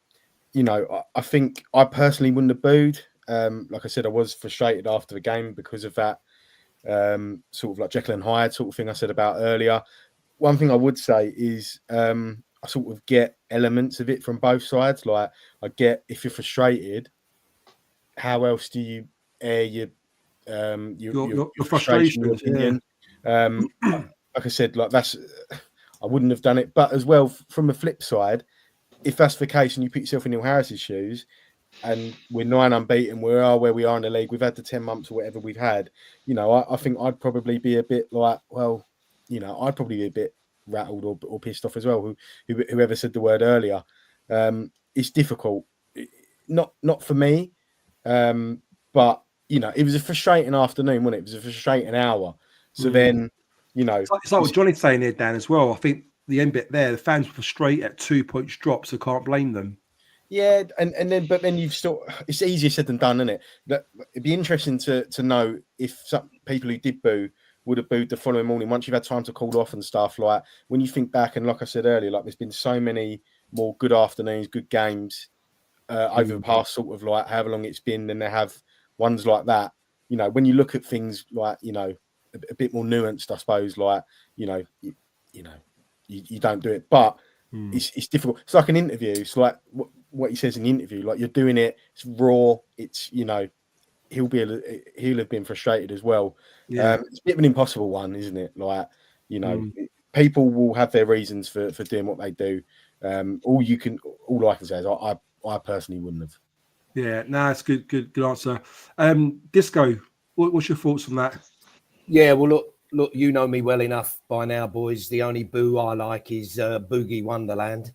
know, I think I personally wouldn't have booed. Like I said, I was frustrated after the game because of that sort of like Jekyll and Hyde sort of thing I said about earlier. One thing I would say is I sort of get elements of it from both sides. Like I get if you're frustrated, how else do you air your frustration, your opinion? Like I said, like I wouldn't have done it. But as well, from the flip side, if that's the case and you put yourself in Neil Harris's shoes and we're 9 unbeaten, we are where we are in the league, we've had the 10 months or whatever we've had, you know, I think I'd probably be a bit like, well, you know, I'd probably be a bit rattled or pissed off as well. Whoever said the word earlier, it's difficult. Not for me, but, you know, it was a frustrating afternoon, wasn't it? It was a frustrating hour. So then, you know, it's like what Johnny's saying there, Dan, as well. I think the end bit there, the fans were frustrated at 2 points drop, so can't blame them. Yeah, and then you've still, it's easier said than done, isn't it? That it'd be interesting to know if some people who did boo would have booed the following morning once you've had time to cool off and stuff. Like when you think back, and like I said earlier, like there's been so many more good afternoons, good games over the past sort of like however long it's been, than they have ones like that. You know, when you look at things like, you know, a bit more nuanced, I suppose, like, you don't do it, but it's difficult. It's like an interview. It's like what he says in the interview, like you're doing it, it's raw. It's, you know, he'll have been frustrated as well. It's a bit of an impossible one, isn't it? Like, you know, people will have their reasons for doing what they do. All I can say is I personally wouldn't have. Yeah, no, it's good answer. Disco, what's your thoughts on that? Yeah, well, look, you know me well enough by now, boys. The only boo I like is Boogie Wonderland.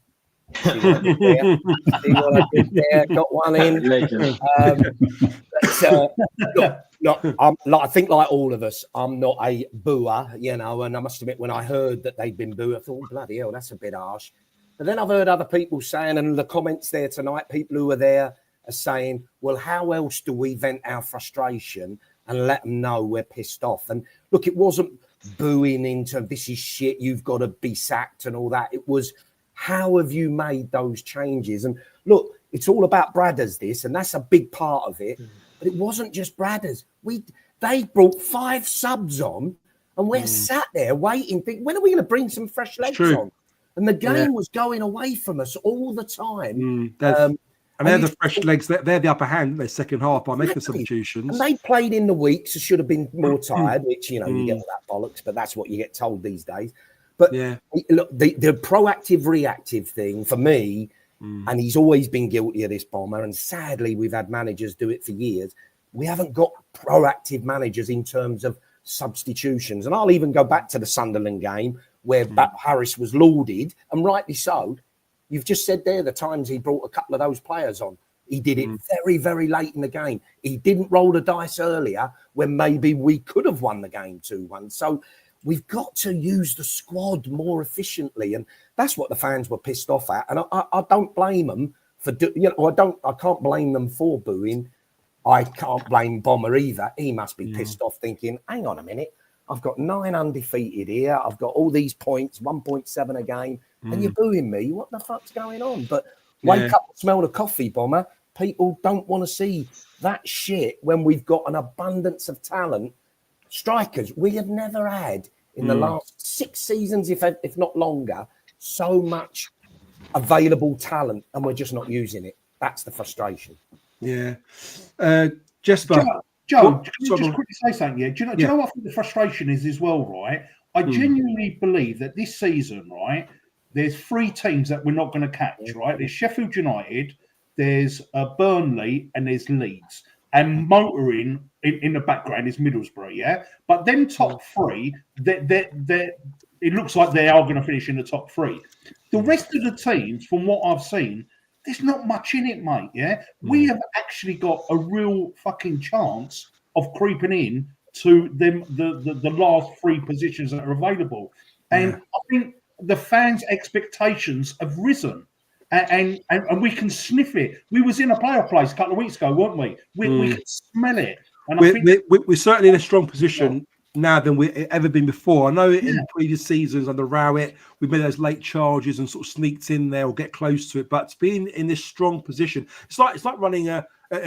See what I did there? Got one in. I think like all of us, I'm not a booer, you know, and I must admit when I heard that they'd been booed, I thought, oh, bloody hell, that's a bit harsh. But then I've heard other people saying, and the comments there tonight, people who were there are saying, well, how else do we vent our frustration and let them know we're pissed off? And look, it wasn't booing into this is shit, you've got to be sacked and all that. It was, how have you made those changes? And look, it's all about Bradders, this, and that's a big part of it. But it wasn't just Bradders. They brought 5 subs on, and we're sat there waiting, think, when are we going to bring some fresh legs on? And the game was going away from us all the time. And they're the fresh legs. They're the upper hand in their second half by making substitutions. And they played in the week, so should have been more tired, which, you know, you get all that bollocks, but that's what you get told these days. But look, the proactive, reactive thing for me, and he's always been guilty of this, Bomber, and sadly we've had managers do it for years. We haven't got proactive managers in terms of substitutions. And I'll even go back to the Sunderland game where Harris was lauded, and rightly so. You've just said there the times he brought a couple of those players on. He did it very, very late in the game. He didn't roll the dice earlier when maybe we could have won the game 2-1. So we've got to use the squad more efficiently. And that's what the fans were pissed off at. And I don't blame them for, I can't blame them for booing. I can't blame Bomber either. He must be pissed off thinking, hang on a minute, I've got 9 undefeated here. I've got all these points, 1.7 a game, and you're booing me. What the fuck's going on? But wake up and smell the coffee, Bomber. People don't want to see that shit when we've got an abundance of talent. Strikers, we have never had in the last 6 seasons, if not longer, so much available talent, and we're just not using it. That's the frustration. Yeah. Jesper. Joe, can you just quickly say something? Yeah. Do you know what I think the frustration is as well, right? I genuinely believe that this season, right, there's 3 teams that we're not going to catch, right? There's Sheffield United, there's Burnley, and there's Leeds. And motoring in the background is Middlesbrough, yeah? But them top 3, it looks like they are going to finish in the top 3. The rest of the teams, from what I've seen, there's not much in it, mate, yeah? We have actually got a real fucking chance of creeping in to them the last 3 positions that are available. And I think the fans' expectations have risen. And we can sniff it. We was in a playoff place a couple of weeks ago, weren't we? We can smell it. And we're certainly in a strong position now than we've ever been before. I know in previous seasons under Rowett, we made those late charges and sort of sneaked in there or get close to it. But being in this strong position, it's like running a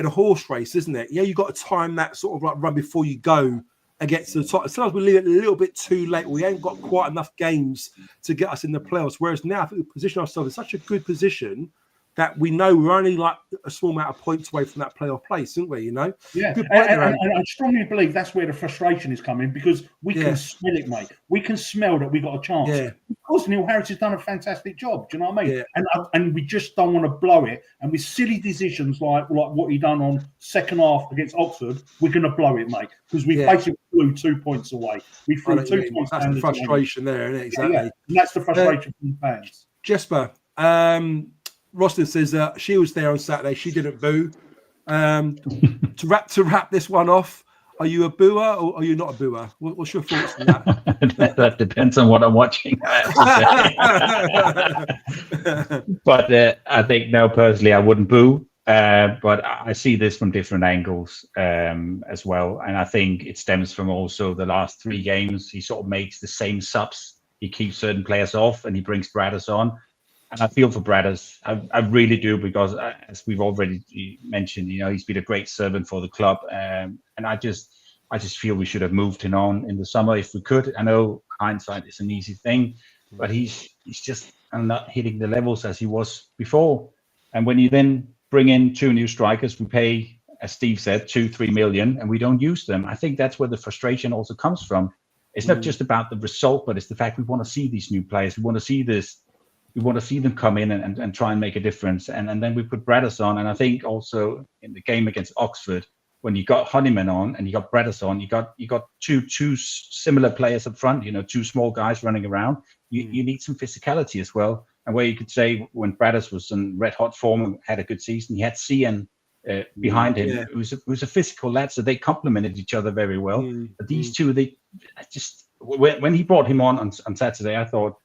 horse race, isn't it? Yeah, you got to time that sort of like run before you go and get to the top. Sometimes we leave it a little bit too late. We ain't got quite enough games to get us in the playoffs. Whereas now, I think we position ourselves in such a good position that we know we're only like a small amount of points away from that playoff place, aren't we? You know? Yeah. And I strongly believe that's where the frustration is coming, because we can smell it, mate. We can smell that we got a chance. Yeah. Of course, Neil Harris has done a fantastic job. Do you know what I mean? Yeah. And we just don't want to blow it. And with silly decisions like what he done on second half against Oxford, we're going to blow it, mate, because we basically flew 2 points away. We threw 2 points. That's the frustration there, isn't it? Exactly. Yeah. And that's the frustration from the fans. Jesper, Roston says she was there on Saturday. She didn't boo. To wrap this one off, are you a booer or are you not a booer? What's your thoughts on that? That depends on what I'm watching. But I think, no, personally, I wouldn't boo. But I see this from different angles as well. And I think it stems from also the last 3 games. He sort of makes the same subs. He keeps certain players off and he brings Bradders on. And I feel for Bradders. I really do, because as we've already mentioned, he's been a great servant for the club. And I just feel we should have moved him on in the summer if we could. I know hindsight is an easy thing, but he's just not hitting the levels as he was before. And when you then bring in 2 new strikers, we pay, as Steve said, 2-3 million, and we don't use them. I think that's where the frustration also comes from. It's not just about the result, but it's the fact we want to see these new players. We want to see this. We want to see them come in and try and make a difference. And then we put Bradders on. And I think also in the game against Oxford, when you got Honeyman on and you got Bradders on, you got two similar players up front, 2 small guys running around. You need some physicality as well. And where you could say when Bradders was in red hot form and had a good season, he had Cian behind him. Yeah. Mm. Mm. It was a physical lad, so they complemented each other very well. But these two, they just when he brought him on Saturday, I thought,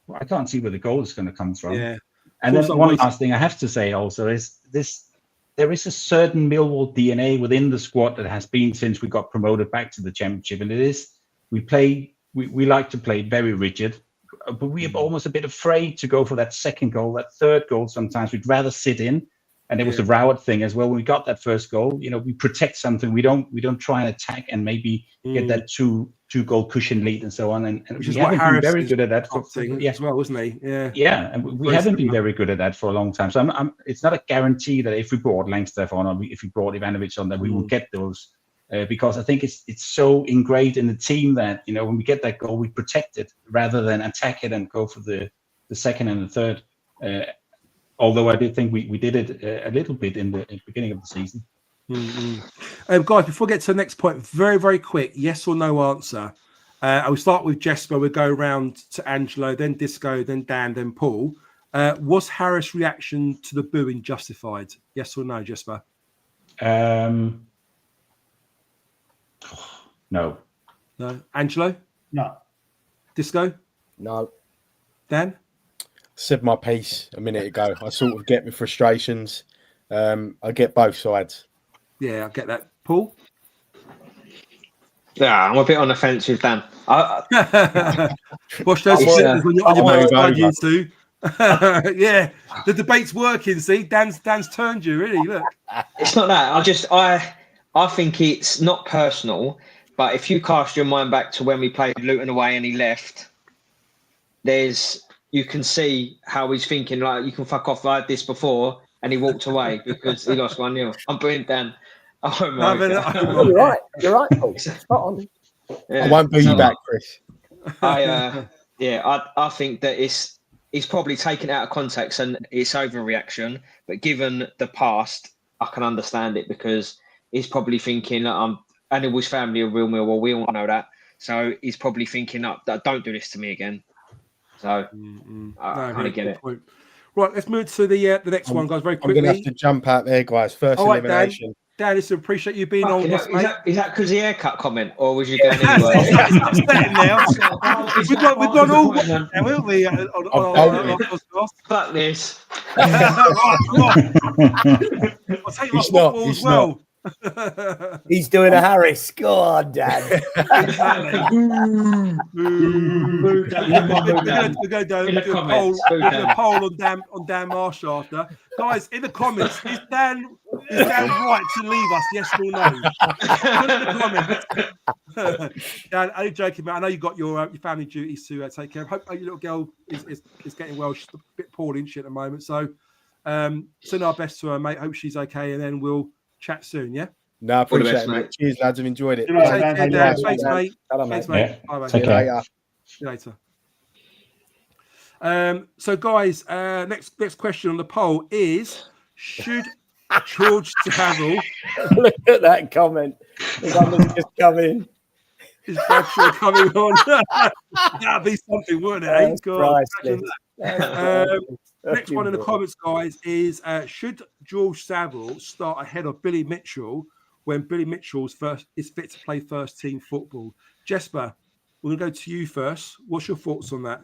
well, I can't see where the goal is going to come from. Yeah. And then one last thing I have to say also is this: there is a certain Millwall DNA within the squad that has been since we got promoted back to the Championship, and it is we like to play very rigid, but we are almost a bit afraid to go for that second goal, that third goal. Sometimes we'd rather sit in, and it was the Rowett thing as well. When we got that first goal, we protect something. We don't try and attack and maybe get that two goal cushion lead and so on. And we haven't been very good at that as well, wasn't he? Yeah. Yeah, and we haven't been very good at that for a long time. So it's not a guarantee that if we brought Langstaff on or if we brought Ivanovic on, that we will get those. Because I think it's so ingrained in the team that when we get that goal, we protect it rather than attack it and go for the second and the third. Although I did think we did it a little bit in the beginning of the season. Guys, before we get to the next point, very, very quick, yes or no answer. I will start with Jesper. We'll go around to Angelo, then Disco, then Dan, then Paul. Was Harris' reaction to the booing justified? Yes or no, Jesper? No. No. Angelo? No. Disco? No. Dan? Said my piece a minute ago. I sort of get my frustrations. I get both sides. Yeah, I get that. Paul? Yeah, I'm a bit on the fence with Dan. Watch those It's, flippers when you're on your I'll move motorbike, you over. two. Yeah, the debate's working. See, Dan's turned you. Really, look. It's not that. I think it's not personal, but if you cast your mind back to when we played Luton away and he left, you can see how he's thinking. Like, you can fuck off like this before, and he walked away because he lost 1-0. I'm putting Dan. Oh my God. You're right. You're right, Paul. Spot on. Yeah. I won't boo you back, Chris. I think that it's probably taken out of context and it's overreaction. But given the past, I can understand it because he's probably thinking that and it was family of real Millwall. We all know that. So he's probably thinking that don't do this to me again. So I kind of get it. Point. Right, let's move to the next one, guys. Very I'm quickly. going to have to jump out there, guys. First All right, elimination. Dan, listen, appreciate you being on. Is This, mate. that because the haircut comment, or was you going anywhere? It's upsetting now. We've got all now, haven't we? On Fuck this. Right, come on. I'll take my He's not, football he's as well. He's doing a Harris. Go on, Dan. We're going to do a poll on Dan Marsh after. Guys, in the comments, is Dan right to leave us? Yes or no? Put in the comments. Dan, I'm joking, man. I know you've got your family duties to take care of. Hope your little girl is getting well. She's a bit poorly, isn't she, at the moment? So send our best to her, mate. Hope she's okay, and then we'll chat soon, yeah? No, I appreciate best, it, mate. mate. Cheers, lads. I've enjoyed it. Take care, Dan. Thanks, mate. Thanks, mate. Yeah. Bye, mate. Take care. See you later. So, guys, next question on the poll is: should George Saville? Look at that comment. Someone's just come in. Is Bradshaw coming on? That'd be something, wouldn't it? That's God, priceless. next one in the comments, guys, is should George Saville start ahead of Billy Mitchell when Billy Mitchell's is fit to play first team football? Jesper, we're going to go to you first. What's your thoughts on that?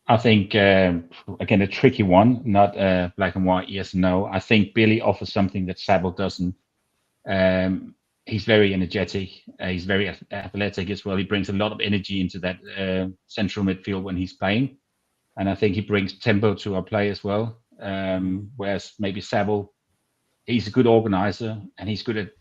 I think, again, a tricky one, not black and white, yes and no. I think Billy offers something that Saville doesn't. He's very energetic. He's very athletic as well. He brings a lot of energy into that central midfield when he's playing. And I think he brings tempo to our play as well. Whereas maybe Saville, he's a good organizer and he's good at,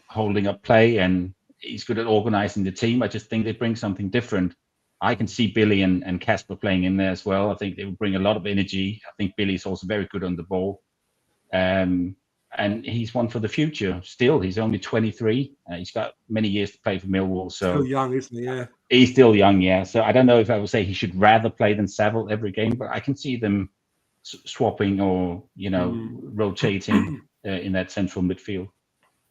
holding up play and he's good at organizing the team. I just think they bring something different. I can see Billy and Casper playing in there as well. I think they will bring a lot of energy. I think Billy's also very good on the ball. And he's one for the future. Still, he's only 23. He's got many years to play for Millwall. So Still young, isn't he? Yeah. He's still young, yeah. So I don't know if I would say he should rather play than Saville every game, but I can see them swapping or, rotating in that central midfield.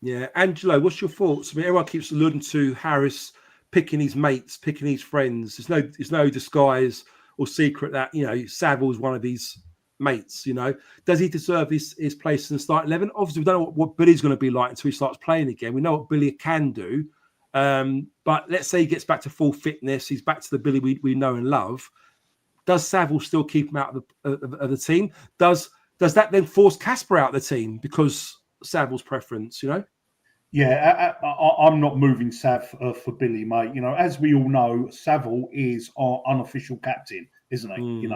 Yeah. Angelo, what's your thoughts? I mean, everyone keeps alluding to Harris picking his mates, picking his friends. There's no disguise or secret that, Saville's one of his mates, Does he deserve his place in the start 11? Obviously, we don't know what Billy's going to be like until he starts playing again. We know what Billy can do. But let's say he gets back to full fitness. He's back to the Billy we know and love. Does Saville still keep him out of the team? Does that then force Casper out of the team because Saville's preference, Yeah, I'm not moving Sav for Billy, mate. As we all know, Saville is our unofficial captain, isn't he?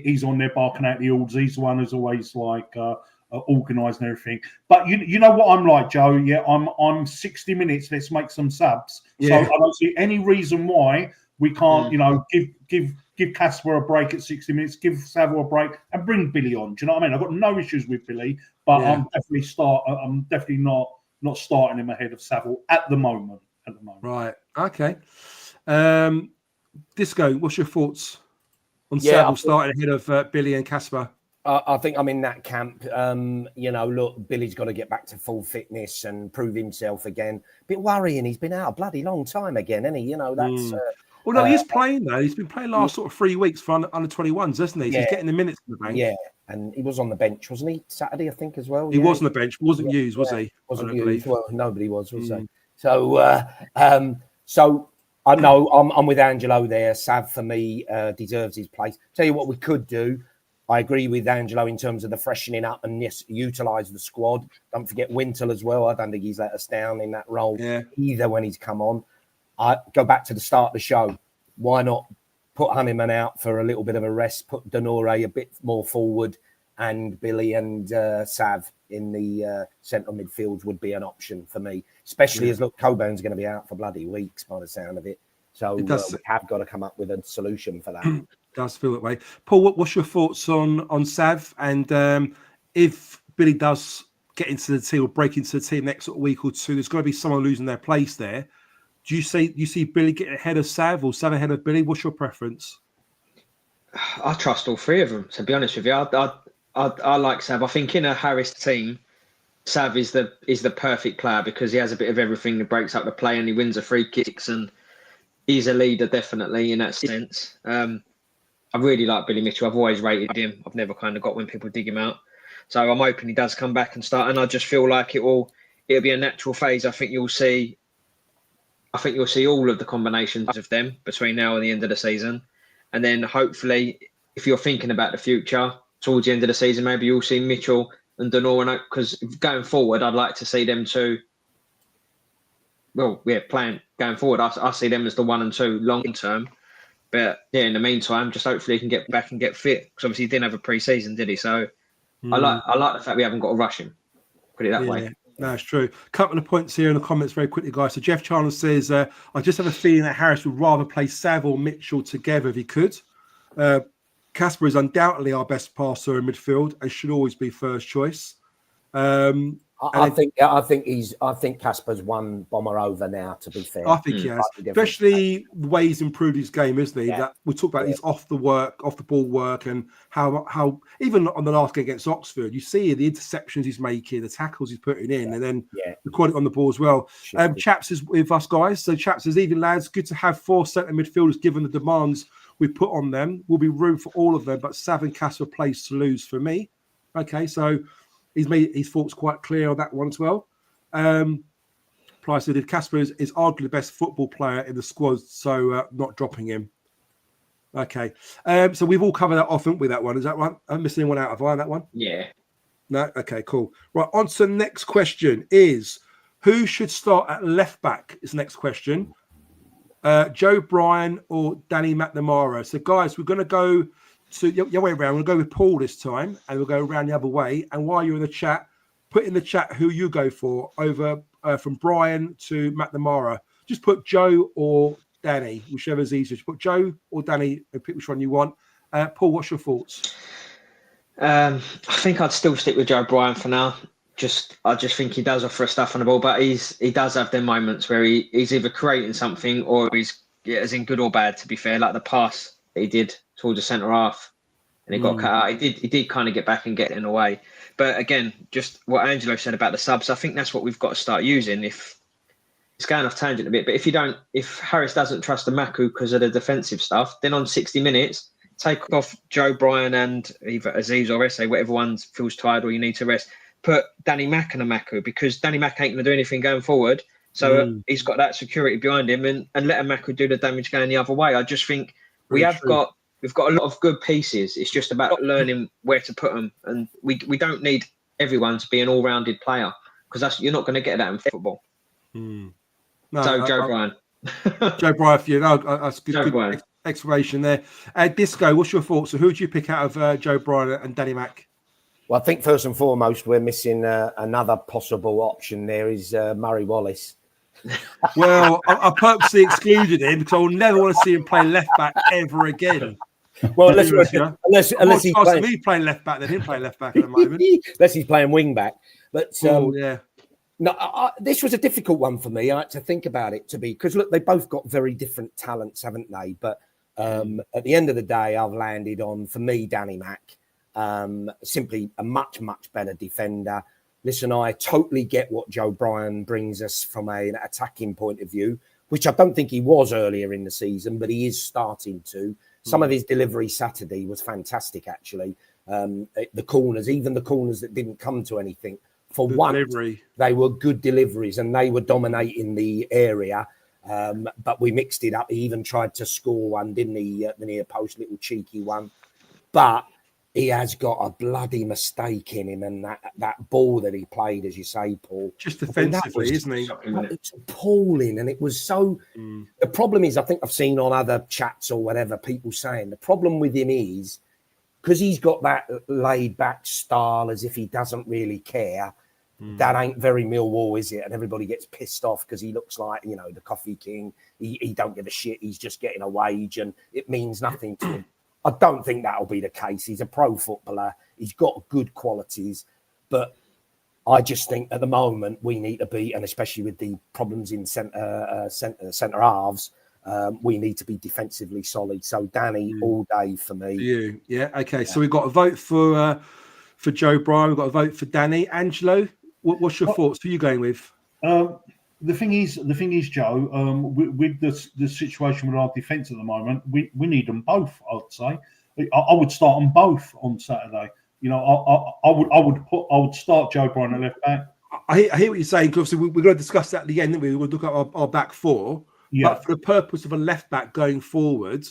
He's on there barking out the orders. He's the one who's always organised and everything. But you know what I'm like, Joe? Yeah, I'm 60 minutes. Let's make some subs. Yeah. So I don't see any reason why we can't, give Casper a break at 60 minutes, give Saville a break, and bring Billy on. Do you know what I mean? I've got no issues with Billy, but Yeah. I'm definitely not starting him ahead of Saville at the moment. Right. Okay. Disco, what's your thoughts on Yeah, Saville starting ahead of Billy and Casper? I think I'm in that camp. Look, Billy's got to get back to full fitness and prove himself again. Bit worrying. He's been out a bloody long time again, hasn't he? Well, no, he is playing though. He's been playing last sort of 3 weeks for under 21s, hasn't he? So he's getting the minutes in the bank. Yeah, and he was on the bench, wasn't he? Saturday, I think, as well. He was on the bench, wasn't used, was he? Wasn't I don't used. believe. Well, nobody was they? So I know I'm with Angelo there. Sav for me deserves his place. Tell you what, we could do. I agree with Angelo in terms of the freshening up and yes, utilise the squad. Don't forget Wintle as well. I don't think he's let us down in that role either when he's come on. I go back to the start of the show. Why not put Honeyman out for a little bit of a rest, put Denore a bit more forward, and Billy and Sav in the central midfield would be an option for me, especially as look, Coburn's going to be out for bloody weeks by the sound of it. So we have got to come up with a solution for that. Does feel that way. Paul, what's your thoughts on Sav? And if Billy does get into the team or break into the team next week or two, there's got to be someone losing their place there. Do you see Billy getting ahead of Sav or Sav ahead of Billy? What's your preference? I trust all three of them, to be honest with you. I like Sav. I think in a Harris team, Sav is the perfect player because he has a bit of everything. He breaks up the play and he wins the free kicks and he's a leader definitely in that sense. I really like Billy Mitchell. I've always rated him. I've never kind of got when people dig him out. So I'm hoping he does come back and start. And I just feel like it'll be a natural phase. I think you'll see all of the combinations of them between now and the end of the season. And then hopefully, if you're thinking about the future, towards the end of the season, maybe you'll see Mitchell and Denore. Because going forward, I'd like to see them two. Well, playing going forward, I see them as the 1 and 2 long term. But yeah, in the meantime, just hopefully he can get back and get fit. Because obviously he didn't have a pre-season, did he? So I like the fact we haven't got to rush him. Put it that way. No, it's true. Couple of points here in the comments very quickly, guys. So Jeff Chandler says, I just have a feeling that Harris would rather play Sav or Mitchell together if he could. Casper is undoubtedly our best passer in midfield and should always be first choice. I think Casper's one bomber over now, to be fair. I think he has. Especially the way he's improved his game, isn't he? Yeah. That we talk about his off the ball work and how even on the last game against Oxford, you see the interceptions he's making, the tackles he's putting in, and then the quality on the ball as well. Chaps is with us, guys. So Chaps says, even lads, good to have 4 centre midfielders given the demands we put on them. Will be room for all of them, but Sav and Casper place to lose for me. Okay, so he's made his thoughts quite clear on that one as well. Price said Casper is arguably the best football player in the squad, so not dropping him. Okay. So we've all covered that off, haven't we, that one? Is that right? I'm missing anyone out of that one? Yeah. No? Okay, cool. Right, on to the next question is, who should start at left back is the next question. Joe Bryan or Danny McNamara? So, guys, we're going to go to your way around. We'll go with Paul this time, and we'll go around the other way. And while you're in the chat, put in the chat who you go for over from Brian to McNamara. Just put Joe or Danny, whichever's easier. Just put Joe or Danny and pick which one you want. Paul, what's your thoughts? I think I'd still stick with Joe Bryan for now. I just think he does offer a stuff on the ball, but he does have them moments where he's either creating something or he's as in good or bad. To be fair, like the pass that he did towards the centre half, and he got cut out. He did kind of get back and get in the way. But again, just what Angelo said about the subs, I think that's what we've got to start using. If it's going off tangent a bit, but if Harris doesn't trust the Maku because of the defensive stuff, then on 60 minutes, take off Joe Bryan and either Aziz or Esse, whatever one feels tired or you need to rest. Put Danny Mack and a Maku because Danny Mack ain't going to do anything going forward. So he's got that security behind him and let a Maku do the damage going the other way. I just think we've got a lot of good pieces. It's just about learning where to put them. And we don't need everyone to be an all-rounded player because you're not going to get that in football. No, so Joe Bryan. Joe Bryan for you. No, that's good explanation there. Disco, what's your thoughts? So who would you pick out of Joe Bryan and Danny Mack? Well, I think first and foremost, we're missing another possible option there is Murray Wallace. Well, I purposely excluded him because I will never want to see him play left back ever again. Well, unless he's playing... me playing left back than him playing left back at the moment. Unless he's playing wing back. But yeah. No, this was a difficult one for me. I had to think about it because look, they both got very different talents, haven't they? But at the end of the day, I've landed on, for me, Danny Mack. Simply a much, much better defender. Listen, I totally get what Joe Bryan brings us from an attacking point of view. which I don't think he was earlier in the season, but he is starting to. Some of his delivery Saturday was fantastic, actually. The corners, even the corners that didn't come to anything, for Good once, delivery. they were good deliveries and they were dominating the area. But we mixed it up. He even tried to score one, didn't he? The near post, little cheeky one. But he has got a bloody mistake in him, and that ball that he played, as you say, Paul, Just defensively, isn't he? it's appalling. And it was so. The problem is, I think I've seen on other chats or whatever people saying the problem with him is because he's got that laid back style, as if he doesn't really care. That ain't very Millwall, is it? And everybody gets pissed off because he looks like, you know, the coffee king. He don't give a shit. He's just getting a wage and it means nothing to him. I don't think that'll be the case. He's a pro footballer. He's got good qualities. But I just think at the moment we need to be, and especially with the problems in centre halves, we need to be defensively solid. So Danny all day for me. You, yeah, okay. So we've got a vote for Joe Bryan. We've got a vote for Danny. Angelo, what's your thoughts? Who are you going with? The thing is, Joe, with the situation with our defence at the moment, we need them both. I'd say I would start them both on Saturday. You know, I would start Joe Bryan at left back. I hear what you're saying. Because we're going to discuss that at the end, aren't we? We'll look at our back four. Yeah. But for the purpose of a left back going forward,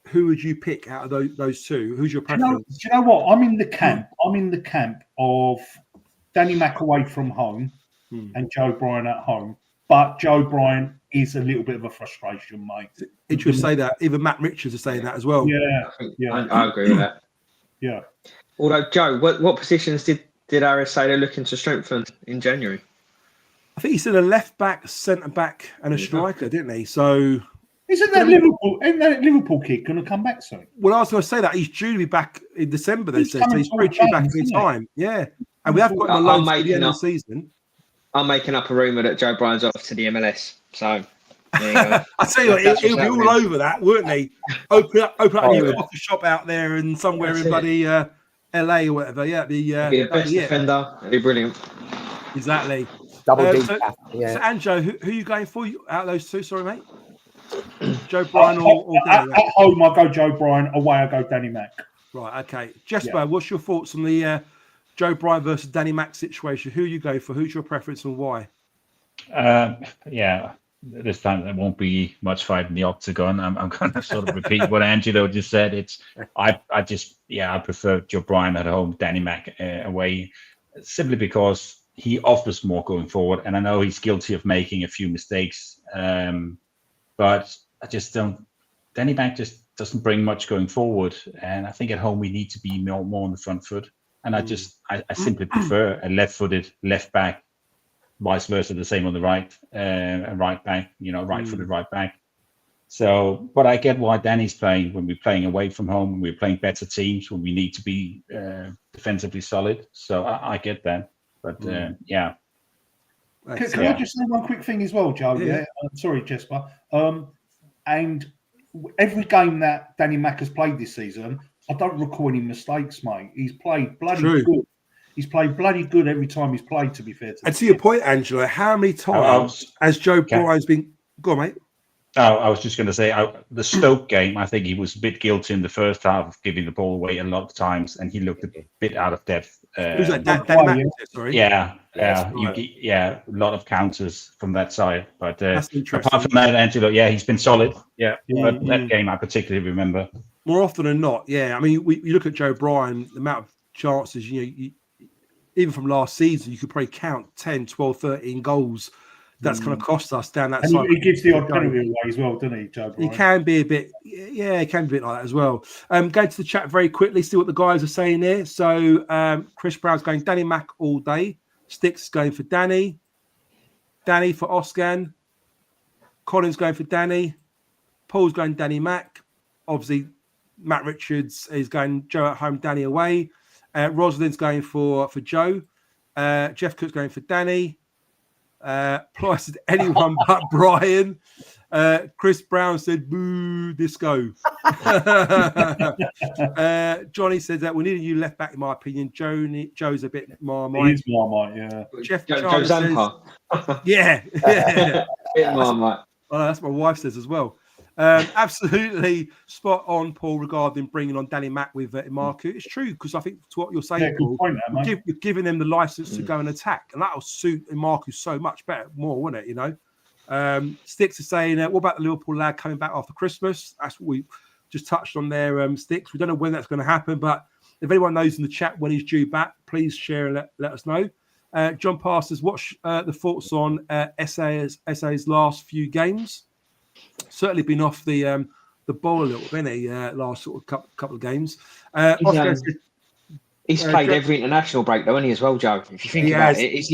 who would you pick out of those two? Who's your preference? Do you know what? I'm in the camp of Danny Mack away from home and Joe Bryan at home. But Joe Bryan is a little bit of a frustration, mate. Did you say that? Even Matt Richards is saying that as well. Yeah. I agree with that. Yeah. Although, Joe, what positions did Aris say they're looking to strengthen in January? I think he said a left back, centre back, and a striker, didn't he? So isn't that Liverpool kid going to come back soon? Well, I was going to say that he's due to be back in December. They said so. He's pretty due back in time. Yeah, and we have got him alone to the end of the season. I'm making up a rumour that Joe Bryan's off to the MLS. So there you go. I tell you what, he'll be all over that, wouldn't he? Open up a new coffee shop out there and somewhere in bloody LA or whatever. Yeah, be the best defender. It'd be brilliant. Exactly. Double D. So Anjo, who are you going for out of those two? Sorry, mate. Joe Bryan or Danny? At home, I go Joe Bryan. Away, I go Danny Mack. Right. Okay. Jesper, what's your thoughts on the Joe Bryan versus Danny Mack situation? Who you go for? Who's your preference and why? This time there won't be much fight in the octagon. I'm going to sort of repeat what Angelo just said. I prefer Joe Bryan at home, Danny Mack away, simply because he offers more going forward, and I know he's guilty of making a few mistakes. But I just don't. Danny Mack just doesn't bring much going forward, and I think at home we need to be more on the front foot. And I simply prefer a left-footed left back, vice versa, the same on the right, a right back, right-footed right back. So, but I get why Danny's playing when we're playing away from home, when we're playing better teams, when we need to be defensively solid. So I get that, but Can I just say one quick thing as well, Joe? Yeah. Sorry, Jesper. And every game that Danny Mack has played this season, I don't recall any mistakes, mate. He's played bloody good. He's played bloody good every time he's played, to be fair. And to your point, Angela, how many times has Joe Bryan's been... Go on, mate. I was just going to say, the Stoke game, I think he was a bit guilty in the first half of giving the ball away a lot of times, and he looked a bit out of depth. Who's that? Danny Mack, sorry. Yeah, a lot of counters from that side. But apart from that, Angelo, he's been solid. But that game I particularly remember. More often than not, I mean, you look at Joe Bryan, the amount of chances, even from last season, you could probably count 10, 12, 13 goals that's going to cost us down that side. He gives the odd penalty away as well, doesn't he, Joe Bryan? He can be a bit, he can be a bit like that as well. Going to the chat very quickly, see what the guys are saying there. So Chris Brown's going Danny Mack all day. Sticks going for Danny. Danny for Oscan. Colin's going for Danny. Paul's going Danny Mack. Obviously, Matt Richards is going Joe at home, Danny away. Rosalind's going for Joe. Jeff Cook's going for Danny. Ply said anyone but Brian. Chris Brown said boo disco. Johnny said that we need a new left back in my opinion. Joe's a bit Marmite. He's Marmite, yeah. Jeff Joe says, Zampa. yeah. Bit Marmite. Oh, that's what my wife says as well. Absolutely spot on, Paul, regarding bringing on Danny Mack with Marku. It's true, because I think to what you're saying, Paul, you're giving them the license to go and attack, and that'll suit Marku so much better, more, wouldn't it? You know, Sticks is saying, what about the Liverpool lad coming back after Christmas? That's what we just touched on there, Sticks. We don't know when that's going to happen, but if anyone knows in the chat when he's due back, please share and let us know. John Pastors, what's the thoughts on SA's last few games? Certainly been off the ball a little bit, hasn't he? Last sort of couple of games. He's played every international break though, hasn't he, as well, Joe? If you think about it, he's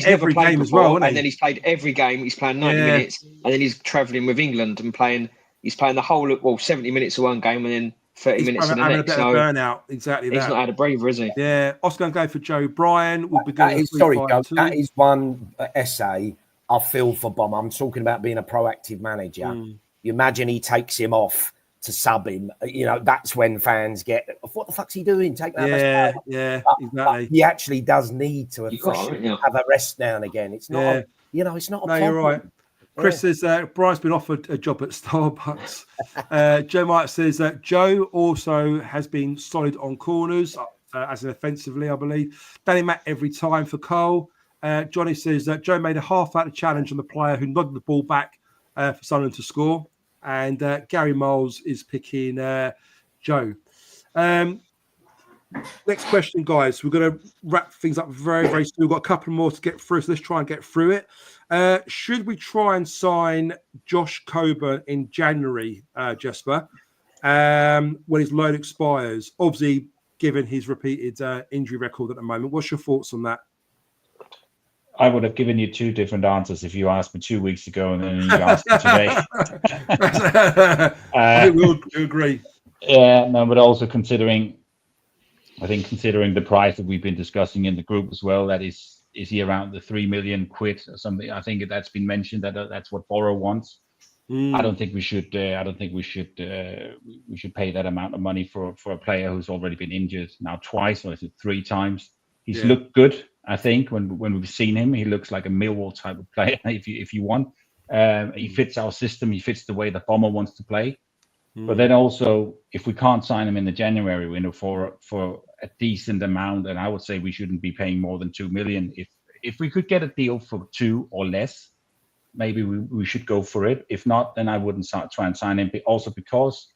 never played game before, as well, and then he's played every game. He's playing 90 minutes, and then he's travelling with England and playing. He's playing the whole 70 minutes of one game, and then 30 minutes in the next. So burnout, exactly. He's not had a breather, is he? Yeah, Oscar and go for Joe Bryan. We'll be going. That is one essay I feel for Bomb. I'm talking about being a proactive manager. You imagine he takes him off to sub him. You know, that's when fans get, what the fuck's he doing? Take that. Exactly. But he actually does need to have a rest now and again. It's not, it's not a problem. You're right. Chris says Brian's been offered a job at Starbucks. Joe Mike says that Joe also has been solid on corners, as an offensively, I believe. Danny Mack every time for Cole. Johnny says that Joe made a half-out challenge on the player who nodded the ball back for Sunderland to score. And Gary Miles is picking Joe. Next question, guys. We're going to wrap things up very, very soon. We've got a couple more to get through, so let's try and get through it. Should we try and sign Josh Coburn in January, Jesper, when his loan expires? Obviously, given his repeated injury record at the moment. What's your thoughts on that? I would have given you two different answers if you asked me 2 weeks ago and then you asked me today. I think we'll agree. Yeah, no, but also considering the price that we've been discussing in the group as well, that is he around the 3 million quid or something? I think that's been mentioned that's what Borough wants. I don't think we should. We should pay that amount of money for a player who's already been injured now twice, or is it 3 times? He's looked good. I think when we've seen him, he looks like a Millwall type of player. If you want, he fits our system. He fits the way the Bomber wants to play. But then also, if we can't sign him in the January window for a decent amount, and I would say we shouldn't be paying more than 2 million. If we could get a deal for 2 or less, maybe we should go for it. If not, then I wouldn't try and sign him. Also because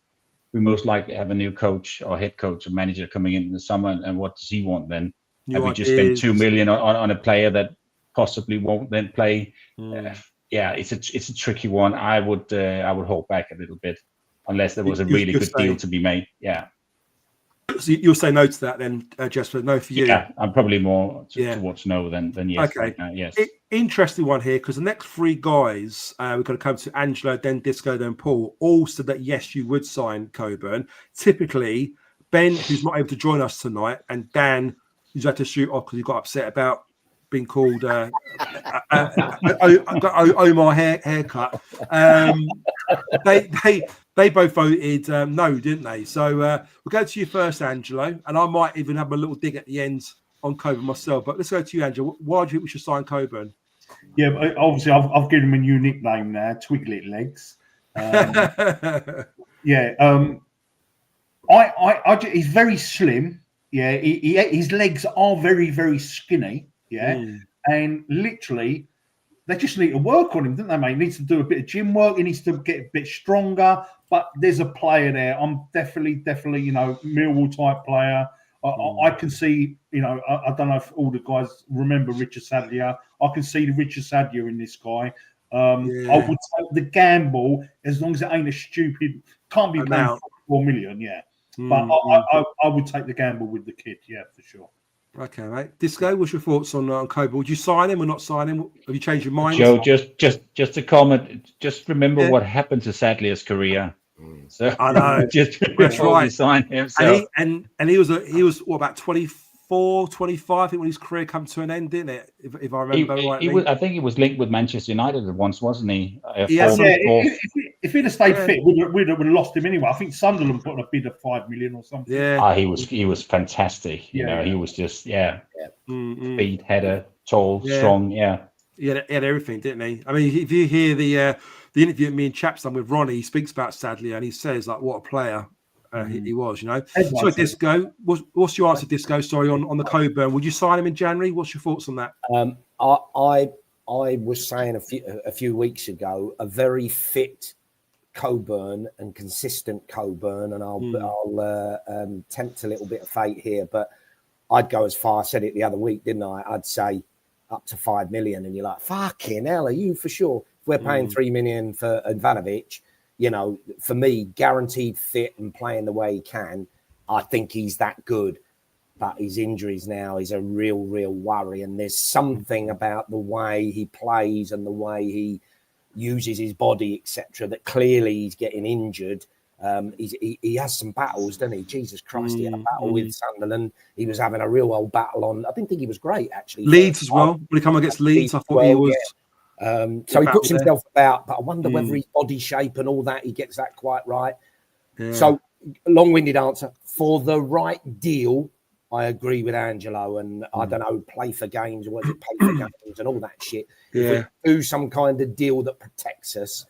we most likely have a new coach or head coach or manager coming in the summer, and what does he want then? Have we just spent 2 million on a player that possibly won't then play? It's a tricky one. I would hold back a little bit unless there was a really good deal to be made. Yeah. So you'll say no to that then, Jesper? No for you? Yeah, I'm probably more towards no than yes. Okay. Right now, yes. Interesting one here, because the next 3 guys, we're going to come to Angelo, then Disco, then Paul, all said that yes, you would sign Coburn. Typically, Ben, who's not able to join us tonight, and Dan, who's had to shoot off because he got upset about being called Omar haircut. They both voted no, didn't they? So we'll go to you first, Angelo, and I might even have a little dig at the end on Coburn myself. But let's go to you, Angelo. Why do you think we should sign Coburn? Yeah, obviously I've given him a new nickname now, Twiglet Legs. He's very slim. Yeah, his legs are very, very skinny. Yeah, and literally, they just need to work on him, don't they, mate? He needs to do a bit of gym work. He needs to get a bit stronger. But there's a player there. I'm definitely, Millwall type player. I can see, I don't know if all the guys remember Richard Sadlier. I can see the Richard Sadlier in this guy. I would take the gamble as long as it ain't a stupid. Can't be paying 4 million. Yeah. But I would take the gamble with the kid, for sure. Okay, mate. Disco, what's your thoughts on Coburn? Would you sign him or not sign him? Have you changed your mind? Joe, just a comment. Just remember what happened to Sadlier's career. So I know. That's right. Sign him. So. And he was what, about 24, 25? I think when his career come to an end, didn't it? If I remember rightly. I think he was linked with Manchester United once, wasn't he? If he'd have stayed fit, we'd have lost him anyway. I think Sunderland put a bid of 5 million or something. Yeah. He was fantastic. You know, he was just speed, header, tall, strong. Yeah. He had everything, didn't he? I mean, if you hear the interview that me and Chaps done with Ronnie, he speaks about Sadler and he says like what a player he was. You know. So Disco, what's your answer, Disco? Sorry, on the Coburn. Would you sign him in January? What's your thoughts on that? I was saying a few weeks ago, a very fit Coburn and consistent Coburn, and I'll tempt a little bit of fate here, but I'd go as far. I said it the other week, didn't I? I'd say up to 5 million, and you're like, fucking hell, are you for sure? If we're paying 3 million for Ivanovic, you know, for me, guaranteed fit and playing the way he can, I think he's that good. But his injuries now is a real worry. And there's something about the way he plays and the way he uses his body, etc., that clearly he's getting injured. He has some battles, doesn't he? Jesus Christ, he had a battle with Sunderland. He was having a real old battle on. I didn't think he was great, actually. Leeds as well. When he come against Leeds, I thought he was. Yeah. So he puts himself about, but I wonder whether his body shape and all that, he gets that quite right. Yeah. So, long-winded answer. For the right deal, I agree with Angelo, and I don't know, play for games, or was it pay for games and all that shit. Yeah. If we do some kind of deal that protects us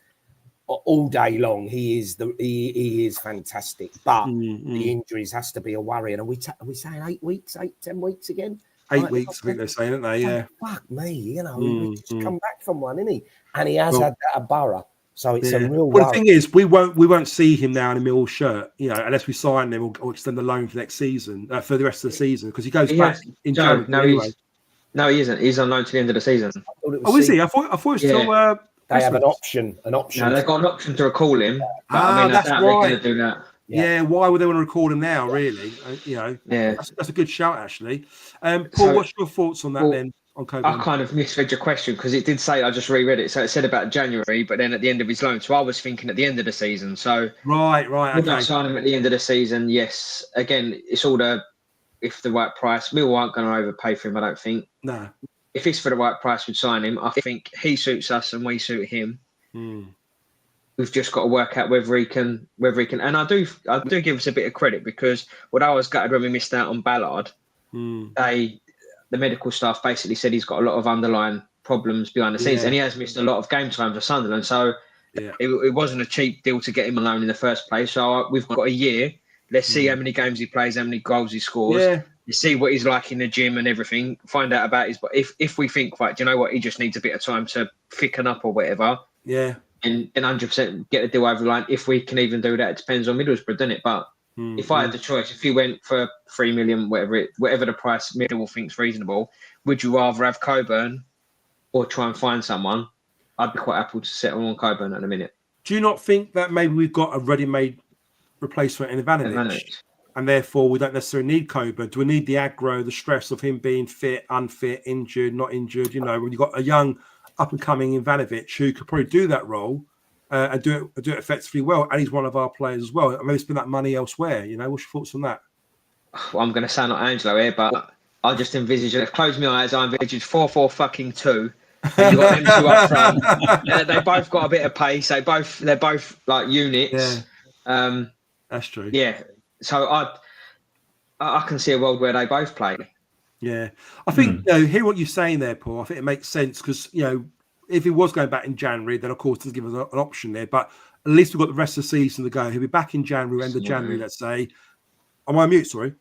all day long, he is fantastic. But the injuries has to be a worry. And are we saying 8 weeks, 10 weeks again? 8 weeks, I think they're saying, aren't they? Yeah. Fuck me, you know, he's just come back from one, isn't he? And he has had that at Borough. So it's a real worry. The thing is, we won't see him now in a Millwall shirt, you know, unless we sign him or extend the loan for next season, for the rest of the season, because he goes back in January. No, he isn't. He's on loan to the end of the season. Is he? I thought it was still. They have an option. No, they've got an option to recall him. But I mean, that's right. They're going to do that. Yeah, why would they want to record him now? Really, you know. Yeah, that's a good shout, actually. Paul, what's your thoughts on that then? On Coburn? I kind of misread your question because it did say, I just reread it. So it said about January, but then at the end of his loan. So I was thinking at the end of the season. So right. Would I sign him at the end of the season? Yes. Again, it's all if the right price. Millwall aren't going to overpay for him, I don't think. No. If it's for the right price, we'd sign him. I think he suits us and we suit him. We've just got to work out whether he can. And I do give us a bit of credit because what I was gutted when we missed out on Ballard, the medical staff basically said he's got a lot of underlying problems behind the scenes, and he has missed a lot of game time for Sunderland. So it wasn't a cheap deal to get him alone in the first place. So we've got a year. Let's see how many games he plays, how many goals he scores. Yeah. You see what he's like in the gym and everything. Find out about his. But if we think, right, do you know what? He just needs a bit of time to thicken up or whatever. Yeah. And 100% get the deal over the line. If we can even do that, it depends on Middlesbrough, doesn't it? But if I had the choice, if you went for 3 million, whatever the price Millwall thinks reasonable, would you rather have Coburn or try and find someone? I'd be quite happy to settle on Coburn at a minute. Do you not think that maybe we've got a ready-made replacement in Ivanovic, and therefore we don't necessarily need Coburn? Do we need the aggro, the stress of him being fit, unfit, injured, not injured? You know, when you've got a young up-and-coming Ivanovic who could probably do that role and do it effectively well, and he's one of our players as well. I mean, spend that money elsewhere. You know, what's your thoughts on that? Well, I'm going to sound like Angelo here, but I just envisage it. Close my eyes. I envisage 4-4-2. And you got them two up front. They both got a bit of pace. They're both like units. Yeah. That's true. Yeah. So I can see a world where they both play. Yeah, I think hear what you're saying there, Paul. I think it makes sense because if he was going back in January, then of course doesn't give us an option there. But at least we've got the rest of the season to go. He'll be back in January, end of January, let's say. Am I on mute? Sorry.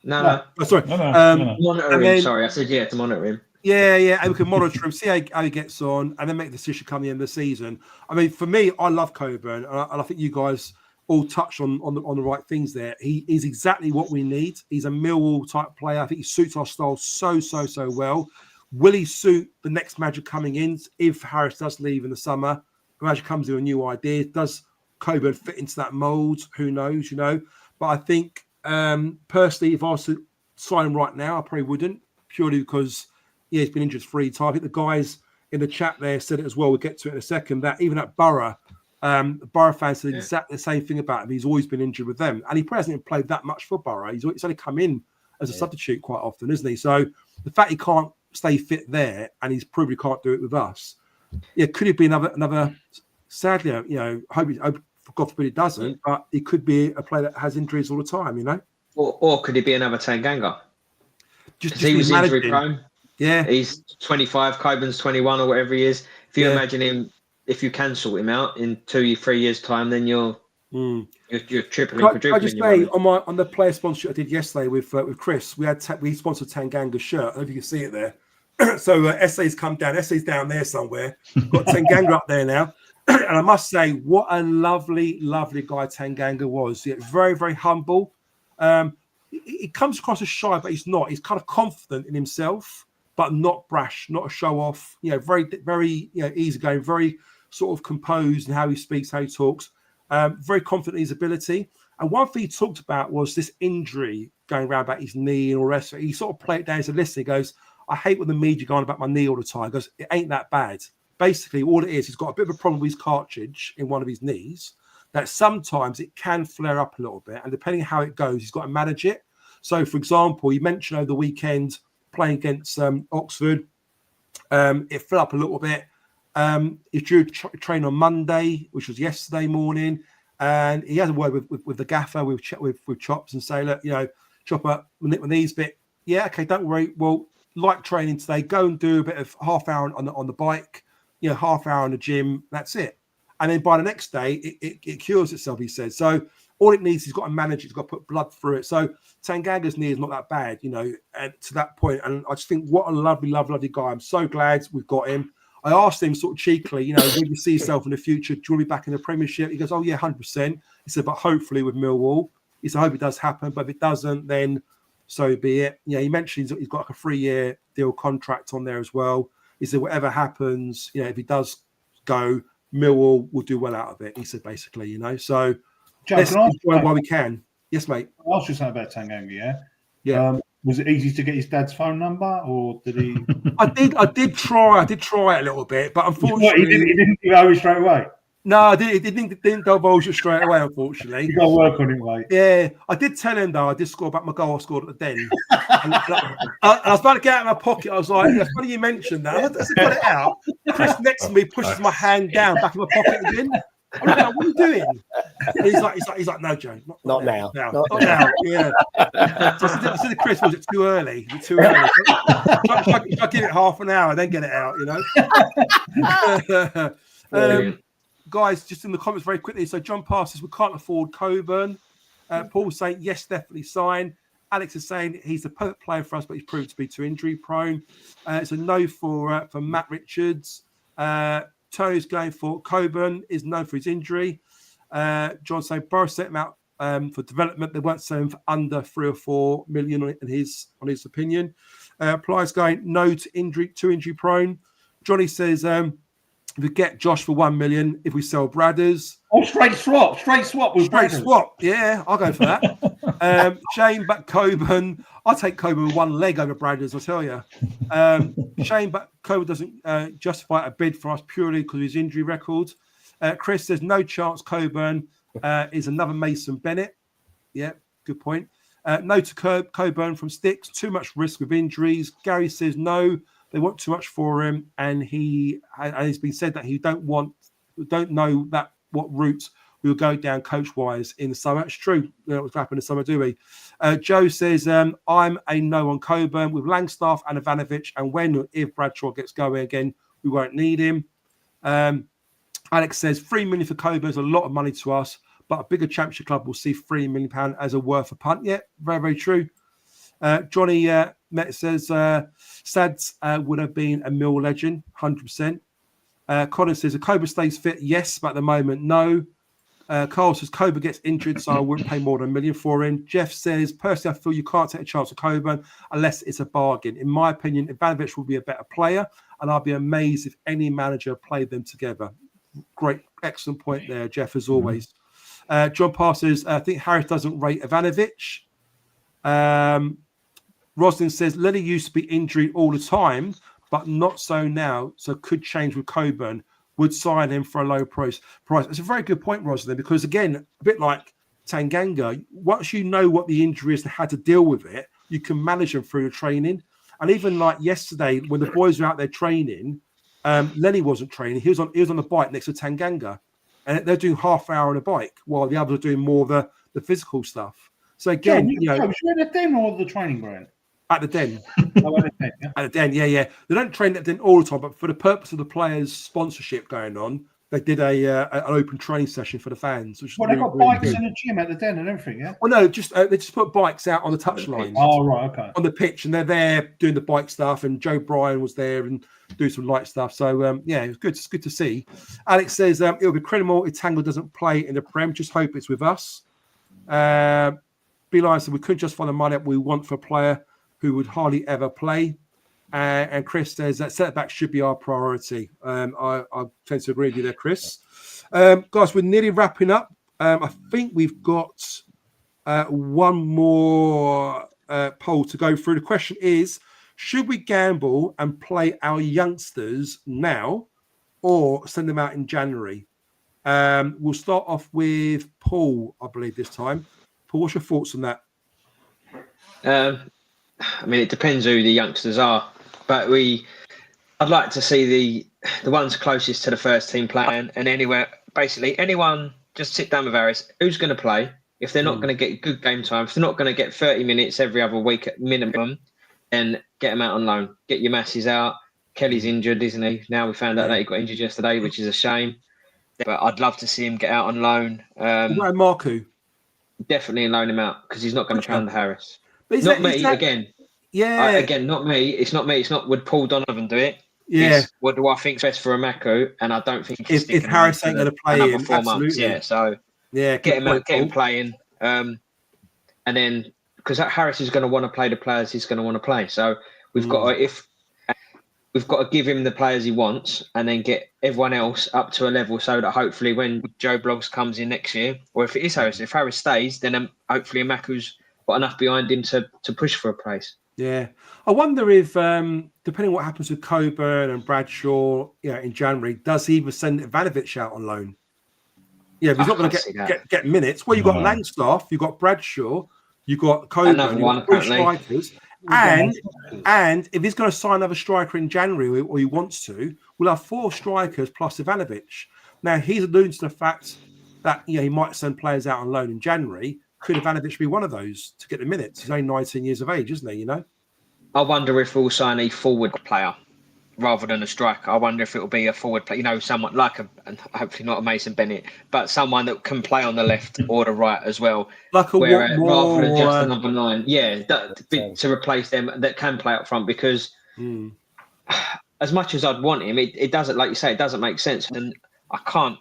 No. Oh, sorry. No. Monitor him. Sorry, I said to monitor him. Yeah, and we can monitor him, see how he gets on, and then make the decision come the end of the season. I mean, for me, I love Coburn, and I think you guys all touched on the right things there. He is exactly what we need. He's a Millwall type player. I think he suits our style so well. Will he suit the next manager coming in if Harris does leave in the summer? The manager comes with a new idea. Does Coburn fit into that mould? Who knows, But I think, personally, if I was to sign him right now, I probably wouldn't, purely because, he's been injured 3 times. I think the guys in the chat there said it as well. We'll get to it in a second, that even at Borough, Borough fans said exactly the same thing about him. He's always been injured with them, and he hasn't even played that much for Borough. He's only come in as a substitute quite often, isn't he? So the fact he can't stay fit there, and he's probably can't do it with us. Yeah, could it be another? Sadly, hope God forbid it doesn't, but it could be a player that has injuries all the time. Or could it be another Tanganga? Just he was injury prone. Yeah. He's 25, Coburn's 21 or whatever he is. If you Yeah. imagine him, if you can sort him out in 3 years' time, then you're tripling, Can I quadrupling just your say money. on the player sponsorship I did yesterday with Chris, we sponsored Tanganga's shirt. I don't know if you can see it there. So SA's come down. SA's down there somewhere. Got Tanganga up there now. And I must say, what a lovely, lovely guy Tanganga was. Yeah, very, very humble. He comes across as shy, but he's not. He's kind of confident in himself, but not brash, not a show off. Very, very easygoing, very sort of composed in how he speaks, how he talks. Very confident in his ability. And one thing he talked about was this injury going around about his knee and all the rest of it. He sort of played it down as a listen. He goes, I hate when the media go on about my knee all the time. He goes, it ain't that bad. Basically, all it is, he's got a bit of a problem with his cartilage in one of his knees, that sometimes it can flare up a little bit. And depending on how it goes, he's got to manage it. So, for example, you mentioned over the weekend playing against Oxford, it fell up a little bit. He's due to train on Monday, which was yesterday morning. And he has a word with the gaffer, with Chops, and say, look, Chopper, my knee's a bit, yeah, okay, don't worry. Well, like training today, go and do a bit of half hour on the bike, half hour in the gym. That's it. And then by the next day, it cures itself, he said. So all it needs, he's got to manage it. He's got to put blood through it. So Tanganga's knee is not that bad, and to that point. And I just think what a lovely, lovely, lovely guy. I'm so glad we've got him. I asked him sort of cheekily, will you see yourself in the future? Do you want to be back in the Premiership? He goes, oh, yeah, 100%. He said, but hopefully with Millwall. He said, I hope it does happen. But if it doesn't, then so be it. He mentioned he's got like a 3-year deal contract on there as well. He said, whatever happens, if he does go, Millwall will do well out of it. He said, basically, So Joe, let's enjoy while we can. Yes, mate. I asked you something about Tanganga, yeah? Yeah. Was it easy to get his dad's phone number, or did he? I did try it a little bit, but unfortunately, he didn't go it straight away. No, it didn't divulge it straight away. Unfortunately, You got to work on it, mate. Yeah, I did tell him though. I did score back my goal I scored at the Den. and I was about to get out of my pocket. I was like, "It's funny you mentioned that." As I got it out, Chris next to me pushes my hand down back in my pocket again. I'm like, what are you doing? And he's like, no, Joe, not now. Not now. Yeah. So I said to Chris, was it too early? Was it too early? Should I give it half an hour, then get it out? Guys, just in the comments very quickly. So John Pass says we can't afford Coburn. Paul's saying yes, definitely sign. Alex is saying he's the perfect player for us, but he's proved to be too injury prone. It's a no for Matt Richards. Tony's going for Coburn, is known for his injury. John saying Boris set him out for development. They weren't selling for under 3 or 4 million on his opinion. Ply's going no to injury, too injury prone. Johnny says we get Josh for 1 million if we sell Bradders. Oh, straight swap with Bradders. Swap, yeah, I'll go for that. Shane, but Coburn, I'll take Coburn with one leg over Bradders, I'll tell you. Shane, but Coburn doesn't justify a bid for us purely because of his injury record. Chris says no chance Coburn is another Mason Bennett. Yeah, good point. No to Coburn from Sticks, too much risk with injuries. Gary says no, they want too much for him, and it's been said that he don't know that what route we will go down coach-wise in the summer. It's true. We don't know what's happened in the summer, do we? Joe says, I'm a no on Coburn with Langstaff and Ivanovic, and when or if Bradshaw gets going again, we won't need him. Alex says, 3 million for Coburn is a lot of money to us, but a bigger championship club will see £3 million as a worth a punt. Yeah, very, very true. Johnny Met says, Sads would have been a Mill legend, 100%. Colin says, if Coburn stays fit, yes, but at the moment, no. Carl says, Coburn gets injured, so I wouldn't pay more than $1 million for him. Jeff says, personally, I feel you can't take a chance on Coburn unless it's a bargain. In my opinion, Ivanovic will be a better player, and I'd be amazed if any manager played them together. Great, excellent point there, Jeff, as always. John Parr says, I think Harris doesn't rate Ivanovic. Roslin says, Lenny used to be injured all the time, but not so now, so could change with Coburn. Would sign him for a low price. It's a very good point, Roslin, because again, a bit like Tanganga, once you know what the injury is and how to deal with it, you can manage them through the training. And even like yesterday, when the boys were out there training, Lenny wasn't training. He was on the bike next to Tanganga, and they're doing half hour on a bike while the others are doing more of the physical stuff. So again, was you at the den or the training ground? At the Den. Oh, at the Den, yeah. At the Den, yeah. They don't train at the Den all the time, but for the purpose of the players' sponsorship going on, they did an open training session for the fans. Which Well, was they've got really bikes good. in the gym at the Den and everything, yeah? Well, no, just they just put bikes out on the touchline. Oh, right, okay. On the pitch, and they're there doing the bike stuff, and Joe Bryan was there and doing some light stuff. So yeah, it was good. It's good to see. Alex says it'll be criminal if Tangle doesn't play in the Prem. Just hope it's with us. Beeline said we couldn't just find the money we want for a player who would hardly ever play. And Chris says that setback should be our priority. I tend to agree with you there, Chris. Guys, we're nearly wrapping up. I think we've got one more poll to go through. The question is, should we gamble and play our youngsters now or send them out in January? We'll start off with Paul, I believe, this time. Paul, what's your thoughts on that? I mean, it depends who the youngsters are, but I'd like to see the ones closest to the first team playing, and anywhere, basically anyone, just sit down with Harris. Who's going to play? If they're not going to get good game time, if they're not going to get 30 minutes every other week at minimum, then get them out on loan. Get your masses out. Kelly's injured, isn't he? Now we found out that he got injured yesterday, which is a shame. But I'd love to see him get out on loan. Marku? Definitely loan him out because he's not going to pound the Harris. But Not me again. Yeah. Again, not me. It's not me. It's not. Would Paul Donovan do it? Yeah. It's what do I think's best for Amaku? And I don't think if Harris ain't going to play another in, 4 months. absolutely. Yeah. So yeah, get him playing. And then because Harris is going to want to play the players he's going to want to play. So we've got to give him the players he wants, and then get everyone else up to a level so that hopefully when Joe Bloggs comes in next year, or if it is Harris, if Harris stays, then hopefully Amaku's got enough behind him to push for a place. Yeah, I wonder if depending what happens with Coburn and Bradshaw, in January, does he even send Ivanovic out on loan? Yeah, if he's not going to get minutes. Well, you've got Langstaff, you've got Bradshaw, you've got Coburn, you've got 3 strikers. And if he's going to sign another striker in January, or he wants to, we'll have 4 strikers plus Ivanovic. Now, he's alluding to the fact that he might send players out on loan in January. Could Ivanovic be one of those to get the minutes? He's only 19 years of age, isn't he? I wonder if we'll sign a forward player rather than a striker. I wonder if it will be a forward player, someone like and hopefully not a Mason Bennett, but someone that can play on the left or the right as well. Like rather than just a number 9. Yeah, to replace them that can play up front, because as much as I'd want him, it doesn't, like you say, it doesn't make sense. And I can't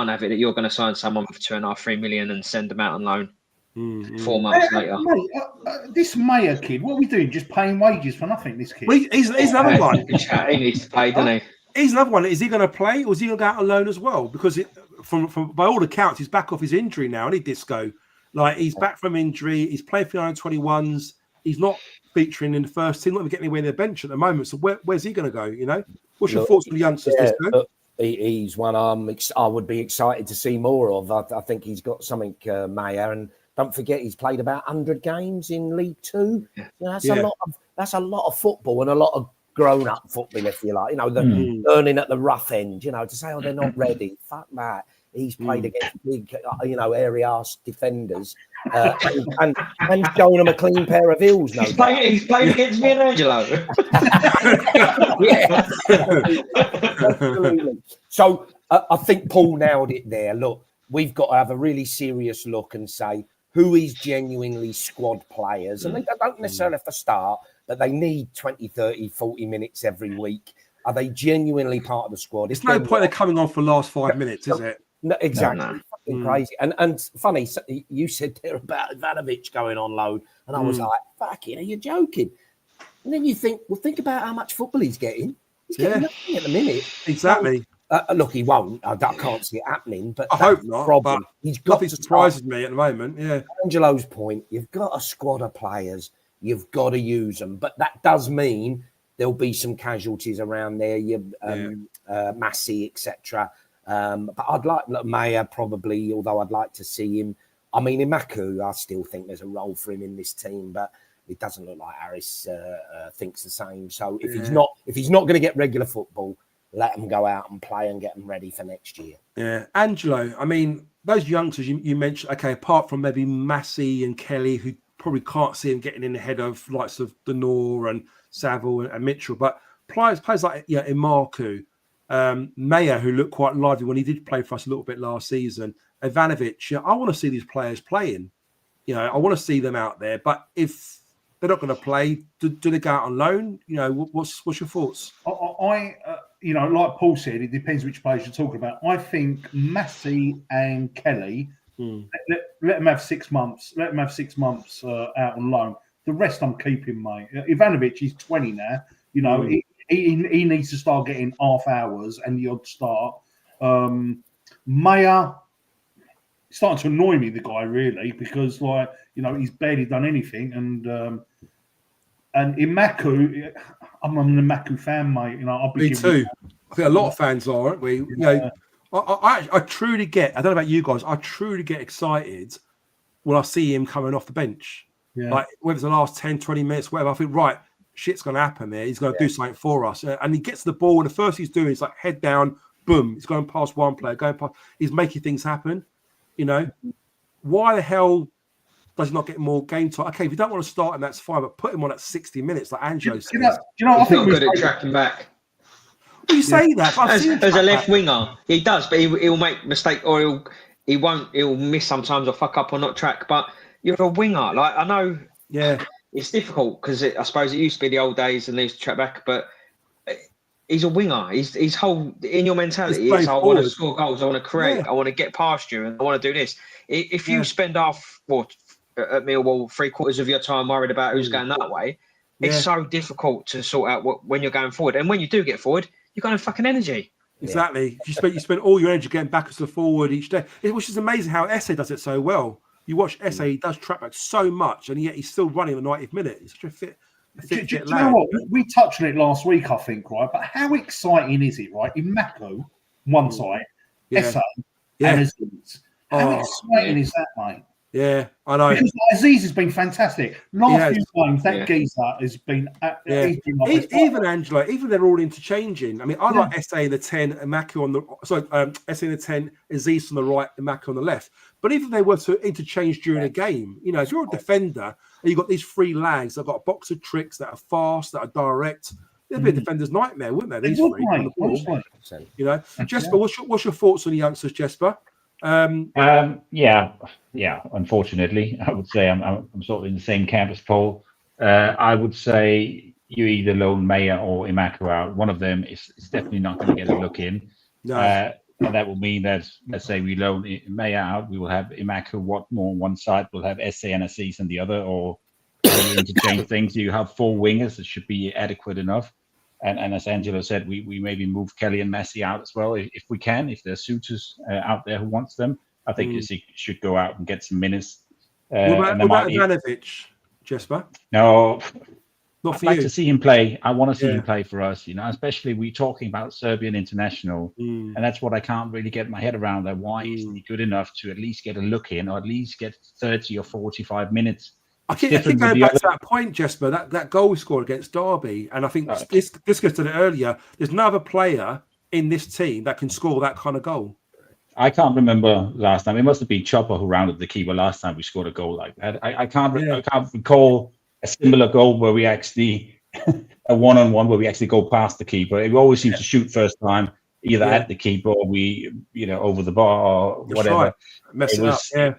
have it that you're going to sign someone for 2.5-3 million and send them out on loan 4 months later. Mate, this Mayer kid, what are we doing? Just paying wages for nothing, this kid? Well, he's another one. He needs to play, doesn't he? He's another one. Is he going to play, or is he going to go out on loan as well? Because from by all accounts, he's back off his injury now, and Disco. Like, he's back from injury. He's playing for the under-21s. He's not featuring in the first team. Not even getting anywhere near the bench at the moment. So where's he going to go? What's your thoughts on the youngsters? Disco? He's one I would be excited to see more of. I think he's got something, Mayer, and don't forget he's played about 100 games in League Two. That's a lot of football and a lot of grown-up football, if you like. Learning at the rough end. To say they're not ready. Fuck that. He's played against big, airy-arse defenders and showing them a clean pair of heels. He's played against me and Angelo. Yeah, absolutely. So I think Paul nailed it there. Look, we've got to have a really serious look and say who is genuinely squad players. And they don't necessarily have to start, but they need 20, 30, 40 minutes every week. Are they genuinely part of the squad? It's no point in coming on for the last 5 minutes, is it? No, exactly. No. Fucking crazy. And funny, you said there about Ivanovic going on loan, and I was like, fucking, are you joking? And then you think, well, think about how much football he's getting. He's getting nothing at the minute. Exactly. Look, he won't. I can't see it happening, but I hope not. Problem. He's got nothing surprises me at the moment. Yeah. Angelo's point, you've got a squad of players, you've got to use them, but that does mean there'll be some casualties around there. Massey, etc. But I'd like Mayer probably, although I'd like to see him. I mean, Imaku, I still think there's a role for him in this team, but it doesn't look like Harris thinks the same. So if he's not going to get regular football, let him go out and play and get them ready for next year. Yeah, Angelo. I mean, those youngsters you mentioned. Okay, apart from maybe Massey and Kelly, who probably can't see him getting in the head of likes of Denor and Saville and Mitchell. But players like Imarku, Mayer, who looked quite lively when he did play for us a little bit last season, Ivanovic. I want to see these players playing. I want to see them out there. But if they're not going to play, do they go out on loan? What's your thoughts? I like Paul said, it depends which players you're talking about. I think Massey and Kelly, let them have 6 months. Let them have 6 months out on loan. The rest I'm keeping, mate. Ivanovic is 20 now. He needs to start getting half hours and the odd start. Mayer, starting to annoy me, the guy, really, because he's barely done anything. And Imaku, I'm an Imaku fan, mate. Me too. I think a lot of fans are, aren't we? I truly get. I don't know about you guys. I truly get excited when I see him coming off the bench. Yeah. Like whether it's the last 10, 20 minutes, whatever. I think shit's going to happen there. He's going to do something for us. And he gets the ball, and the first he's doing is like head down, boom. He's going past one player, he's making things happen. Why the hell does he not get more game time? Okay, if you don't want to start him, that's fine, but put him on at 60 minutes, like Angelo says. He's not good at tracking back. Well, you say that, but as a left winger, he does, but he'll make mistake, or he'll miss sometimes, or fuck up, or not track. But you're a winger, like I know. Yeah. It's difficult because I suppose it used to be the old days and they used to track back, but he's a winger. His whole in your mentality is I want to score goals, I want to create, I want to get past you, and I want to do this. If you spend at Millwall 3/4 of your time worried about who's going that way, it's so difficult to sort out when you're going forward. And when you do get forward, you've got no fucking energy. Exactly. You spend all your energy getting backwards to forward each day, which is amazing how Esse does it so well. You watch Esse, he does track back so much, and yet he's still running the 90th minute. He's such a fit do you know what? We touched on it last week, I think, right? But how exciting is it, right? In Mako, one side, Esse, and Aziz. How exciting is that, mate? Yeah, I know. Because Aziz has been fantastic. Last few times, that geezer has been... Even Angelo, even they're all interchanging. I mean, I like Esse in the 10 and Mako on the... Sorry, Esse in the 10, Aziz on the right and Mako on the left. But even if they were to interchange during a game, if you're a defender and you've got these three lags, they've got a box of tricks that are fast, that are direct, it'd be a defender's nightmare, wouldn't they? These three. Jesper, what's your thoughts on the youngsters, Jesper? Unfortunately, I would say I'm sort of in the same camp as Paul. I would say you either loan Mayer or Imaku out. One of them is definitely not going to get a look in. No. And that will mean that, let's say we loan Mayer out, we will have Imaku more on one side, we'll have Esse and Aziz on the other, or you interchange things. You have 4 wingers, it should be adequate enough. And as Angelo said, we maybe move Kelly and Massey out as well if we can. If there's suitors out there who wants them, I think he should go out and get some minutes. What about Ivanovic, Jesper? No, I'd like to see him play. I want to see him play for us. Especially we're talking about Serbian international, and that's what I can't really get my head around. That why isn't he good enough to at least get a look in, or at least get 30 or 45 minutes? I think going back to that point, Jesper, that goal we scored against Derby, and I think this goes to it earlier. There's no other player in this team that can score that kind of goal. I can't remember last time. It must have been Chopper who rounded the keeper last time we scored a goal like that. I can't recall a similar goal where we actually a one-on-one where we actually go past the keeper. It always seems to shoot first time, either at the keeper or we, over the bar or whatever. Right. Mess it up. Yeah.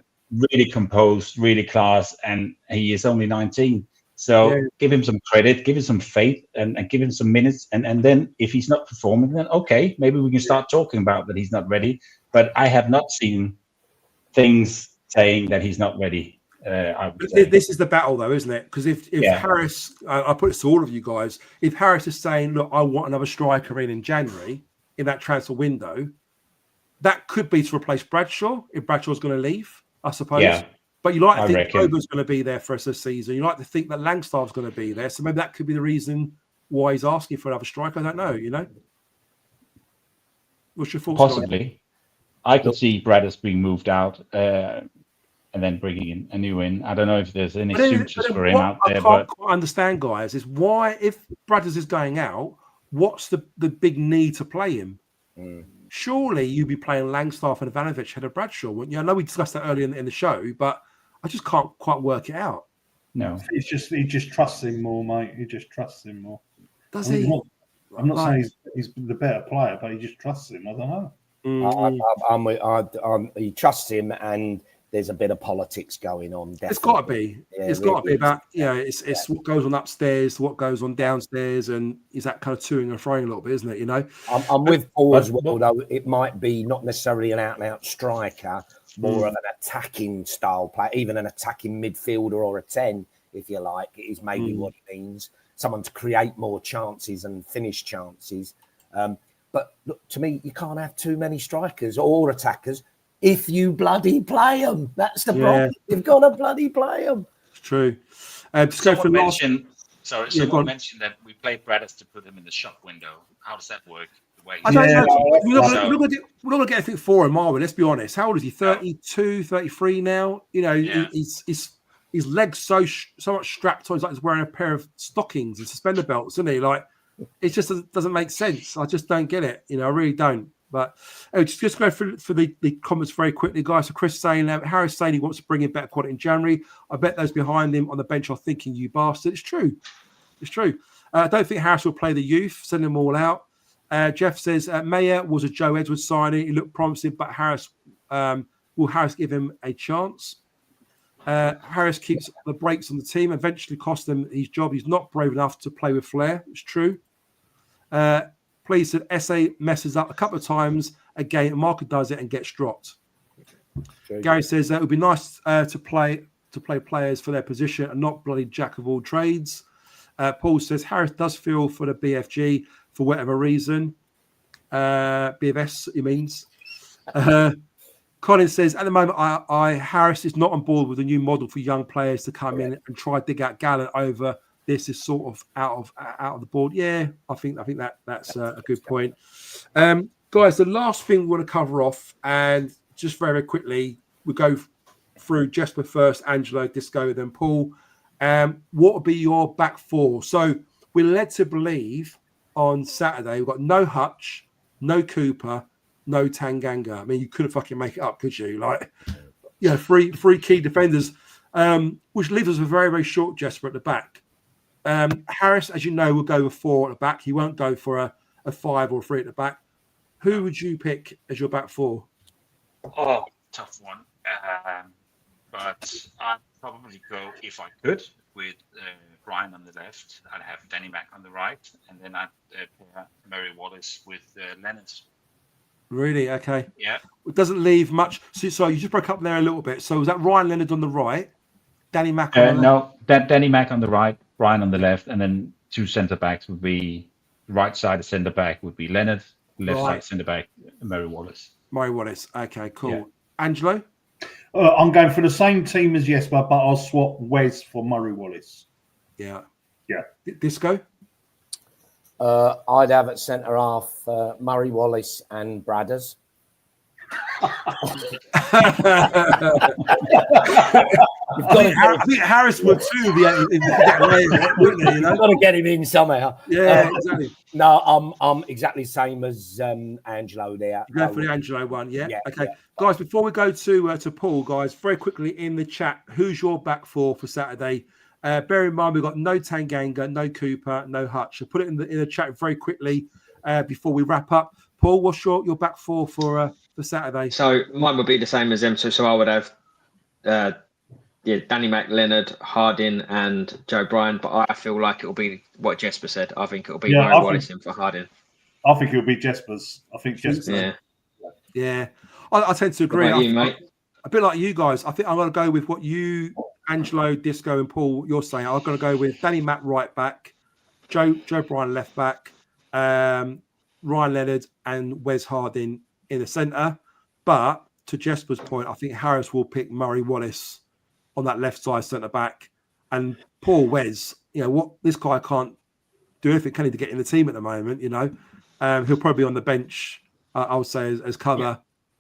Really composed, really class, and he is only 19. So give him some credit, give him some faith, and give him some minutes. And then if he's not performing, then okay, maybe we can start talking about that he's not ready. But I have not seen things saying that he's not ready. This is the battle, though, isn't it? Because if Harris, I put this to all of you guys, if Harris is saying, look, I want another striker in January, in that transfer window, that could be to replace Bradshaw, if Bradshaw's going to leave, I suppose. Yeah. But you like to think Coburn's going to be there for us this season. You like to think that Langstaff's going to be there. So maybe that could be the reason why he's asking for another striker. I don't know, What's your thoughts? Possibly. I could see Bradders being moved out and then bringing in a new in. I don't know if there's any suitors for him out there. I can't quite understand, guys, is why, if Bradders is going out, what's the big need to play him? Surely you'd be playing Langstaff and Ivanovic ahead of Bradshaw, wouldn't you? I know we discussed that earlier in the show, but I just can't quite work it out. No. He just trusts him more, mate. He just trusts him more. Does I mean, he? I'm not saying he's the better player, but he just trusts him. I don't know. He trusts him, and there's a bit of politics going on. Definitely. It's got to be. Yeah, It's got to be about, it's what goes on upstairs, what goes on downstairs, and is that kind of toing and throwing a little bit, isn't it? You know, I'm with Paul as well, though. It might be not necessarily an out-and-out striker, more of an attacking style player, even an attacking midfielder or a 10, if you like, is maybe what it means. Someone to create more chances and finish chances. But look, to me, you can't have too many strikers or attackers if you bloody play them. That's the problem. You've got to bloody play them. It's true. Someone mentioned that we played Bradders to put him in the shop window. How does that work? I don't know. We're not going to get anything for him, are we? Let's be honest. How old is he? 32, 33 now? You know, his legs so much strapped on. He's like he's wearing a pair of stockings and suspender belts, isn't he? Like, it just doesn't make sense. I just don't get it. You know, I really don't. But just go through the comments very quickly, guys. So Chris saying Harris saying he wants to bring in better quality in January. I bet those behind him on the bench are thinking, you bastard. It's true. It's true. I don't think Harris will play the youth, send them all out. Jeff says Mayer was a Joe Edwards signing. He looked promising, but will Harris give him a chance? Harris keeps the brakes on the team, eventually cost him his job. He's not brave enough to play with flair. It's true. Please said SA messes up a couple of times. Again, Marker does it and gets dropped. Gary says it would be nice to play players for their position and not bloody jack of all trades. Paul says Harris does feel for the BFG for whatever reason. BFS, he means. Colin says at the moment, Harris is not on board with a new model for young players to come in and try to dig out Gallant over. This is sort of out of the board. Yeah, I think that's a good point. Guys, the last thing we want to cover off, and just very quickly, we go through Jesper first, Angelo, Disco, then Paul. What would be your back four? So we're led to believe on Saturday we've got no Hutch, no Cooper, no Tanganga. I mean, you couldn't fucking make it up, could you? Like, three key defenders, which leaves us a very, very short Jesper at the back. Harris, as you know, will go with 4 at the back. He won't go for a 5 or 3 at the back. Who would you pick as your back 4? Oh, tough one. But I'd probably go, if I could, with Brian on the left. I'd have Danny Mack on the right, and then I'd pair Murray Wallace with Leonard. Really? Okay. Yeah. It doesn't leave much. So you just broke up there a little bit. So was that Ryan Leonard on the right, Danny Mack on the left? No, Danny Mack on the right, Brian on the left, and then 2 centre backs would be right side of centre back would be Leonard, left side centre back Murray Wallace. Murray Wallace. Okay, cool. Yeah. Angelo? I'm going for the same team as Jesper, but I'll swap Wes for Murray Wallace. Yeah. Yeah. Disco? I'd have at centre half Murray Wallace and Bradders. I think Harris would too. If you get away with it, wouldn't he? You know? Got to get him in somehow. Yeah, exactly. No, I'm exactly the same as Angelo there. Go for the Angelo one, yeah. Okay, guys. Before we go to Paul, guys, very quickly in the chat, who's your back 4 for Saturday? Bear in mind we've got no Tanganga, no Cooper, no Hutch. So put it in the chat very quickly before we wrap up. Paul, what's your back 4 for Saturday? So mine would be the same as them. So I would have Danny Mack, Leonard, Harding, and Joe Bryan. But I feel like it'll be what Jesper said. I think it'll be Murray Wallace in for Harding. I think it'll be Jesper's. I think Jesper. Yeah. I tend to agree. What about you, mate? A bit like you guys. I think I'm going to go with what you, Angelo, Disco, and Paul, you're saying. I'm going to go with Danny Mack right back, Joe Bryan left back, Ryan Leonard, and Wes Harding in the centre. But to Jesper's point, I think Harris will pick Murray Wallace on that left side centre back, and poor Wes. This guy can't do anything, can he, to get in the team at the moment? He'll probably be on the bench. I would say as cover. Yeah.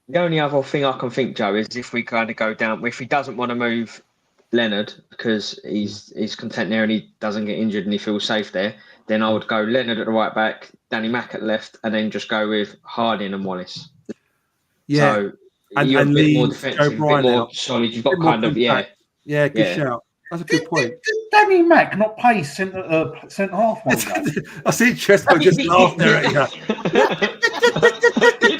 The only other thing I can think, Joe, is if we kind of go down, if he doesn't want to move Leonard because he's content there and he doesn't get injured and he feels safe there, then I would go Leonard at the right back, Danny Mack at left, and then just go with Harding and Wallace. Yeah. So and you're a bit leave more defensive, a bit more solid. You've got kind of, good shout. That's a good point. Did Danny Mack not play centre half one game? I see Chesco just laughed there at you.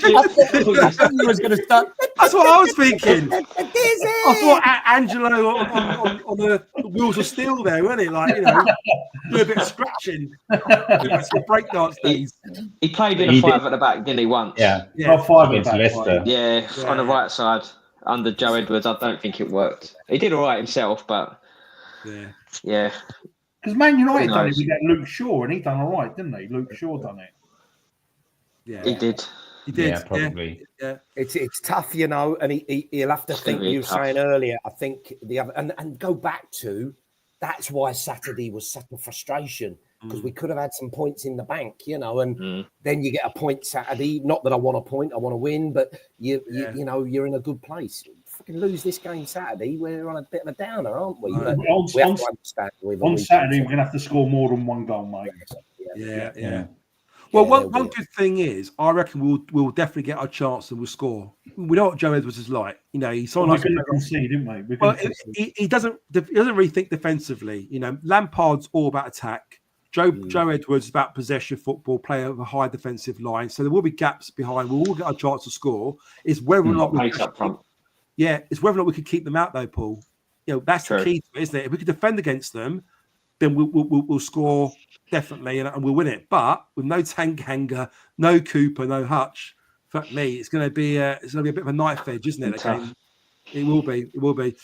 He was going to start. That's what I was thinking. I thought Angelo on the wheels of steel there, wasn't it? Like, do a bit of scratching. Some breakdance days. He played in a five at the back, didn't he, once? Yeah. Not five at Against the back. Leicester. Yeah, on the right side under Joe Edwards. I don't think it worked. He did all right himself, but yeah. Because Man United done it with that Luke Shaw, and he done all right, didn't he? Luke Shaw done it. Yeah, He did. He did. Yeah, probably. Yeah. It's tough, and he'll have to think. really You were tough. saying earlier, I think the other and go back to that's why Saturday was such a frustration because we could have had some points in the bank, and then you get a point Saturday. Not that I want a point, I want to win, but you you're in a good place. Fucking lose this game Saturday, we're on a bit of a downer, aren't we? But we have to understand on Saturday, we're going to have to score more than one goal, mate. Yeah. Well, one good thing is, I reckon we'll definitely get our chance and we'll score. We know what Joe Edwards is like. He's someone We're going to concede, didn't we? Well, he doesn't really think defensively. Lampard's all about attack. Joe Edwards is about possession football, play over a high defensive line. So there will be gaps behind. We'll all get our chance to score. It's whether or not we up front. Yeah, it's whether or not we can keep them out, though, Paul. That's the key to it, isn't it? If we can defend against them, then we'll score definitely and we'll win it. But with no Tanganga, no Cooper, no Hutch, fuck me, it's going to be a bit of a knife edge, isn't it? It will be. It will be.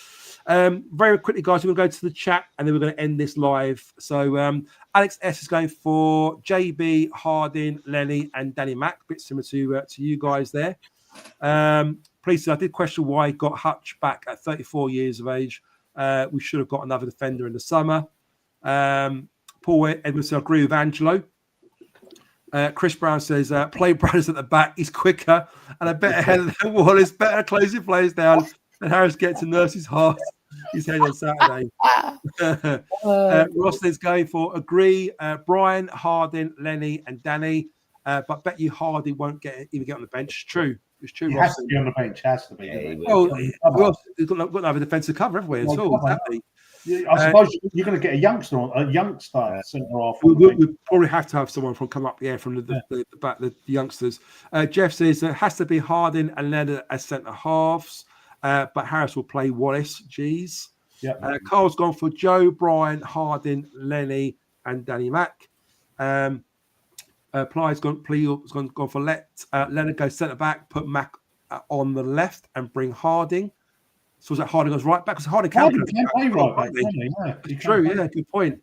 Very quickly, guys, we're going to go to the chat and then we're going to end this live. So Alex S is going for JB, Harding, Lenny, and Danny Mack. A bit similar to you guys there. Please, I did question why he got Hutch back at 34 years of age. We should have got another defender in the summer. Paul Edmonds, I agree with Angelo. Chris Brown says, play Brothers at the back. He's quicker and a better header than Wallace. Better closing plays down. And Harris gets to nurse his head on Saturday. Roslyn's going for agree. Brian, Harding, Lenny, and Danny. But bet you Harding won't even get on the bench. True. It's true. He has to be on the bench. Has to be. Well, we've got to have a defensive cover, haven't we? As well, exactly. I suppose you're going to get a youngster centre half. We probably have to have someone come up, from the youngsters. Jeff says it has to be Harding and Leonard as centre halves, but Harris will play Wallace. Jeez. Yeah. Carl's gone for Joe, Brian, Harding, Lenny, and Danny Mack. Ply's gone for Leonard go centre back, put Mack on the left, and bring Harding. So was that Harding goes right back? Because Harding can't play right back. True, good point.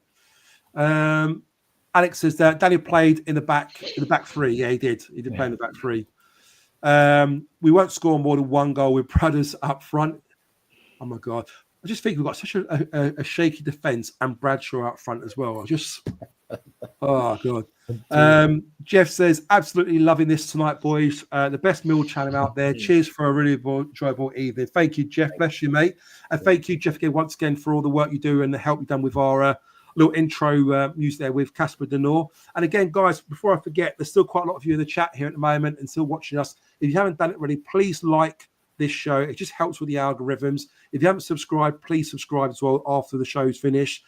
Alex says that Danny played in the back three. Yeah, he did. He did play in the back three. We won't score more than one goal with Brothers up front. Oh my God. I just think we've got such a shaky defence and Bradshaw up front as well. Oh God. Jeff says, absolutely loving this tonight, boys. The best meal channel out there. Cheers for a really enjoyable evening. Thank you, Jeff. Bless you, mate. And thank you, Jeff, again, once again, for all the work you do and the help you've done with our little intro music there with Casper Denor. And again, guys, before I forget, there's still quite a lot of you in the chat here at the moment and still watching us. If you haven't done it already, please like this show. It just helps with the algorithms. If you haven't subscribed, please subscribe as well after the show's finished.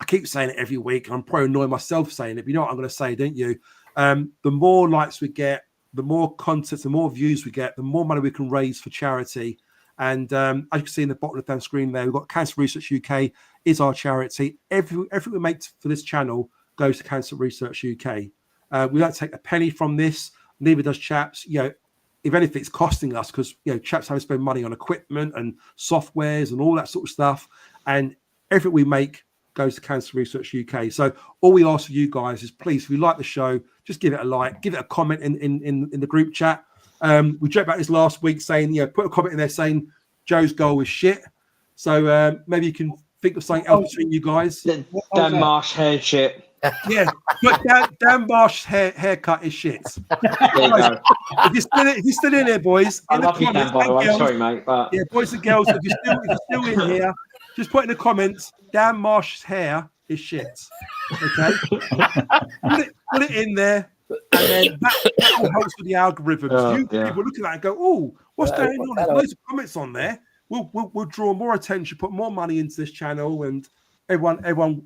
I keep saying it every week. I'm probably annoying myself saying it, but you know what I'm going to say, don't you? The more likes we get, the more content, the more views we get, the more money we can raise for charity. And as you can see in the bottom of the screen there, we've got Cancer Research UK is our charity. Everything we make for this channel goes to Cancer Research UK. We don't take a penny from this. Neither does Chaps. If anything, it's costing us because Chaps have to spend money on equipment and softwares and all that sort of stuff. And everything we make goes to Cancer Research UK. So all we ask for you guys is please, if you like the show, just give it a like, give it a comment in the group chat. We joked about this last week saying, put a comment in there saying Joe's goal was shit. So maybe you can think of something else between you guys. Dan Marsh hair shit. Yeah, but Dan Marsh's haircut is shit. If you're still in here, boys, I love you, Dan, by the way. Sorry, mate. But... Yeah, boys and girls, if you're still in here, just put in the comments, Dan Marsh's hair is shit. Okay? put it in there, and then that will help with the algorithms. People look at that and go, oh, what's going on? There's loads of comments on there. we'll draw more attention, put more money into this channel, and everyone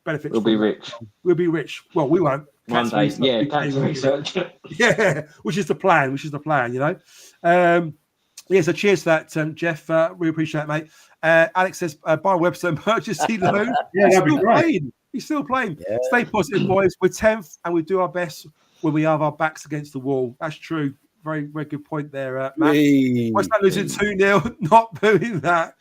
benefits. We'll be rich. We'll be rich. Well, we won't. One day, yeah, cancer research. Yeah, which is the plan. So cheers for that, Jeff. We appreciate it, mate. Alex says, buy a website emergency loan. Yeah, that'd be great. He's still playing. Yeah. Stay positive, boys. We're 10th, and we do our best when we have our backs against the wall. That's true. Very, very good point there, Matt. West Ham losing 2-0, not doing that.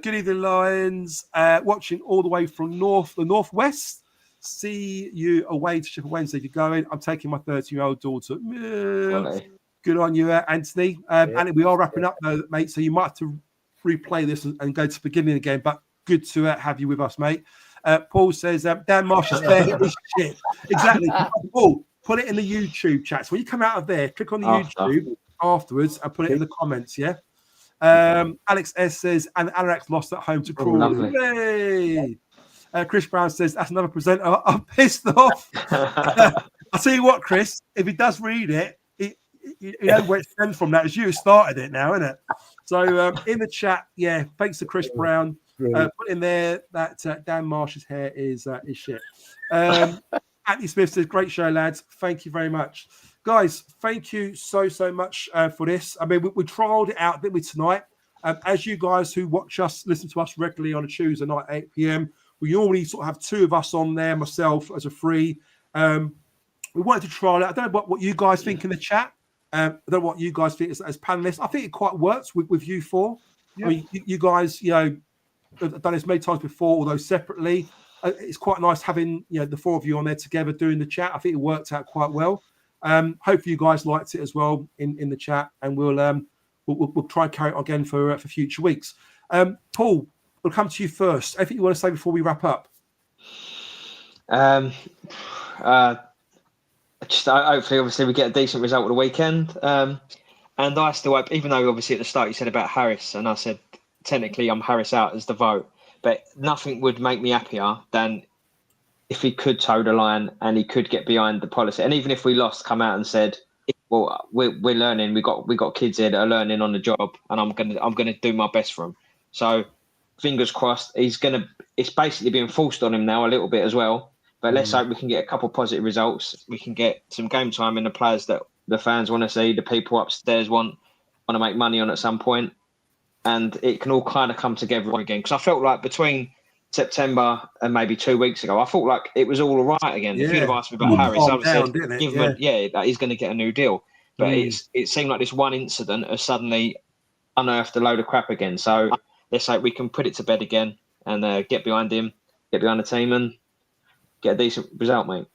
Good evening, Lions. Watching all the way from the northwest. See you away to Sheffield Wednesday if you're going. I'm taking my 13-year-old daughter. Good on you, Anthony. And we are wrapping up, though, mate, so you might have to replay this and go to the beginning again, but good to have you with us, mate. Paul says, Dan Marshall's there is shit. Exactly. Paul, put it in the YouTube chat. So when you come out of there, click on the YouTube afterwards and put it in the comments, yeah? Alex S says, and Alex lost at home to Crawley. Chris Brown says, that's another presenter. I'm pissed off. I'll tell you what, Chris, if he does read it, you know where it stems from. That is you started it now, isn't it? So in the chat, yeah, thanks to Chris Brown. Put in there that Dan Marsh's hair is shit. Anthony Smith says, great show, lads. Thank you very much. Guys, thank you so much for this. I mean, we trialled it out, didn't we, tonight? As you guys who watch us, listen to us regularly on a Tuesday night, 8 p.m., we normally sort of have two of us on there, myself as a free. We wanted to trial it. I don't know what you guys think in the chat. I don't know what you guys think as panelists. I think it quite works with you four. Yeah. I mean, you guys, have done this many times before, although separately. It's quite nice having the four of you on there together doing the chat. I think it worked out quite well. Hopefully you guys liked it as well in the chat, and we'll try and carry it on again for future weeks. Paul, we'll come to you first. Anything you want to say before we wrap up? Hopefully, obviously, we get a decent result at the weekend. And I still hope, even though obviously at the start you said about Harris, and I said technically I'm Harris out as the vote, but nothing would make me happier than if he could toe the line and he could get behind the policy. And even if we lost, come out and said, well, we're learning. We got kids here that are learning on the job, and I'm gonna do my best for them. So fingers crossed. It's basically being forced on him now a little bit as well. But let's hope we can get a couple of positive results. We can get some game time in the players that the fans want to see, the people upstairs want to make money on at some point, and it can all kind of come together again. Because I felt like between September and maybe 2 weeks ago, I felt like it was all right again. If you'd have asked me about Harris, I would have said, give him that he's going to get a new deal. But it seemed like this one incident has suddenly unearthed a load of crap again. So let's hope we can put it to bed again and get behind him, get behind the team, and get a decent result, mate.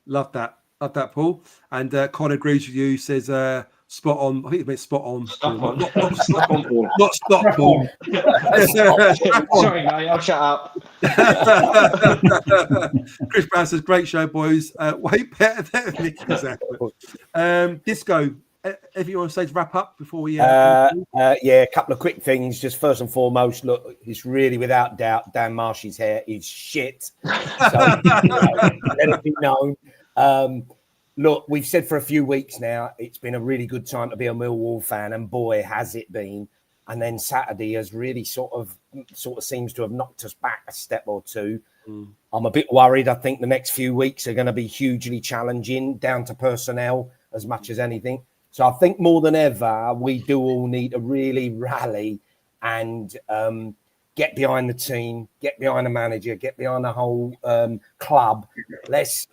Love that, Paul. And Con agrees with you. Says spot on. I think it meant spot on. Stop on. Not stop on, Paul. Not stop, Paul. Sorry, mate. I'll shut up. Chris Brown says, "Great show, boys. Way better than Nicky." Disco. If you want to say to wrap up before we a couple of quick things. Just first and foremost, look, it's really without doubt Dan Marsh's hair is shit. So let it be known. Look, we've said for a few weeks now it's been a really good time to be a Millwall fan, and boy has it been. And then Saturday has really sort of seems to have knocked us back a step or two. I'm a bit worried. I think the next few weeks are going to be hugely challenging, down to personnel as much as anything. So I think more than ever, we do all need to really rally and get behind the team, get behind the manager, get behind the whole club. Let's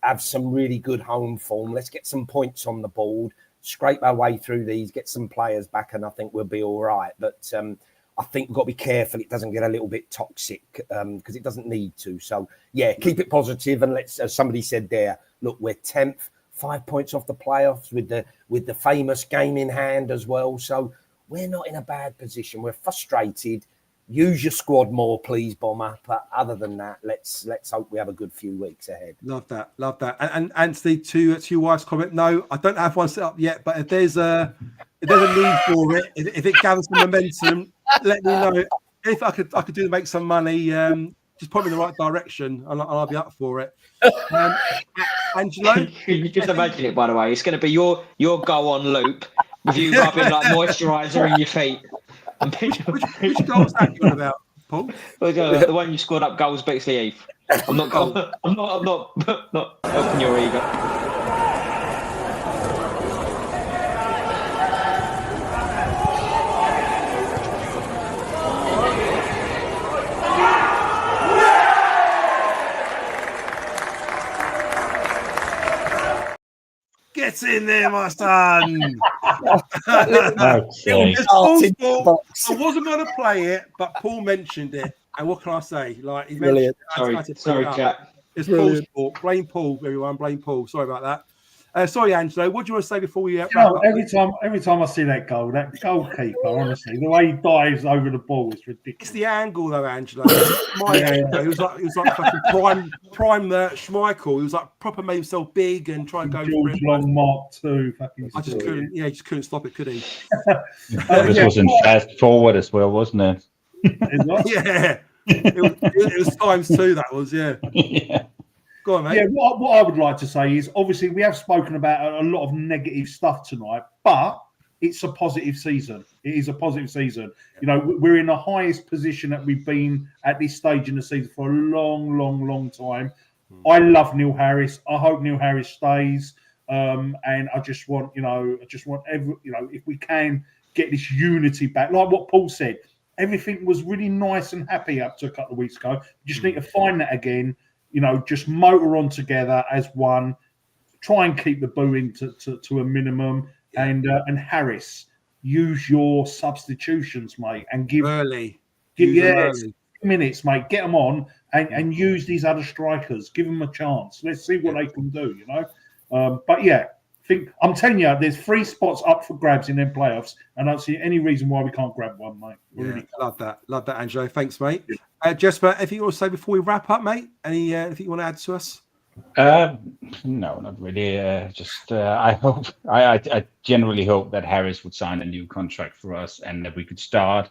have some really good home form. Let's get some points on the board, scrape our way through these, get some players back, and I think we'll be all right. But I think we've got to be careful it doesn't get a little bit toxic because it doesn't need to. So, yeah, keep it positive, and let's, as somebody said there, look, we're 10th. 5 points off the playoffs with the famous game in hand as well. So we're not in a bad position. We're frustrated. Use your squad more, please, Bomber. But other than that, let's hope we have a good few weeks ahead. Love that. And Anthony, to your wife's comment, no, I don't have one set up yet. But if there's a need for it, if it gathers some momentum, let me know. If I could do to make some money. Just point me in the right direction, and I'll be up for it. Angelo, you just imagine it. By the way, it's going to be your go on loop with you rubbing like moisturiser in your feet. Which goal was that you on about, Paul? The one you scored up goals, Bexley Heath. I'm not helping your ego. Get in there, my son. Okay. It's Paul's fault. I wasn't going to play it, but Paul mentioned it. And what can I say? Like he mentioned it. Sorry, Jack. It's Paul's fault. Blame Paul, everyone. Blame Paul. Sorry about that. Sorry, Angelo. What do you want to say before we wrap up? Every time I see that goalkeeper, honestly, the way he dives over the ball is ridiculous. It's the angle, though, Angelo. My angle. He was like fucking prime Schmeichel. He was like proper made himself big and try and go for it. Long Mark too. I just couldn't. Yeah, he just couldn't stop it, could he? This was in fast forward as well, wasn't it? Yeah. It was times two. That was yeah. Go on, mate. Yeah, what I would like to say is obviously we have spoken about a lot of negative stuff tonight, but it's a positive season. It is a positive season. You know, we're in the highest position that we've been at this stage in the season for a long time. I love Neil Harris. I hope Neil Harris stays. And I just want if we can get this unity back, like what Paul said, everything was really nice and happy up to a couple of weeks ago. We just need to find that again. You know, just motor on together as one. Try and keep the booing to a minimum. And Harris, use your substitutions, mate, and give early. Minutes, mate. Get them on and use these other strikers. Give them a chance. Let's see what they can do. You know, but yeah, I'm telling you, there's 3 spots up for grabs in them playoffs, and I don't see any reason why we can't grab one, mate. Really love that, Angelo. Thanks, mate. Jesper, anything you want to say before we wrap up, mate? Anything you want to add to us? No, not really. I generally hope that Harris would sign a new contract for us, and that we could start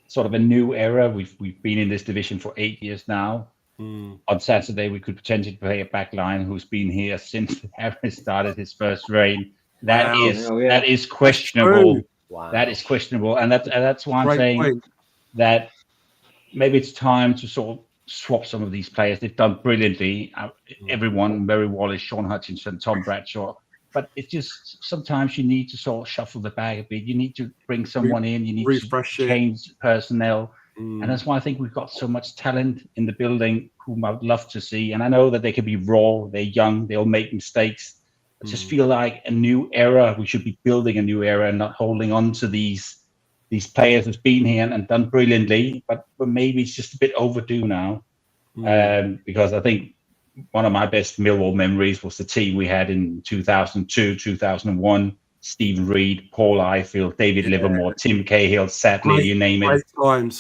sort of a new era. We've been in this division for 8 years now. On Saturday, we could potentially play a back line who's been here since Harris started his first reign. That is questionable. Wow. That is questionable, and that's why I'm saying that maybe it's time to sort of swap some of these players. They've done brilliantly. Everyone, Murray Wallace, Sean Hutchinson, Tom Bradshaw. But it's just sometimes you need to sort of shuffle the bag a bit. You need to bring someone in. You need to change personnel. And that's why I think we've got so much talent in the building whom I would love to see. And I know that they can be raw. They're young. They'll make mistakes. I just feel like a new era. We should be building a new era and not holding on to these players who've been here and done brilliantly, but maybe it's just a bit overdue now. Because I think one of my best Millwall memories was the team we had in 2002, 2001. Stephen Reed, Paul Ifield, David Livermore, Tim Cahill, Sadler, you name it.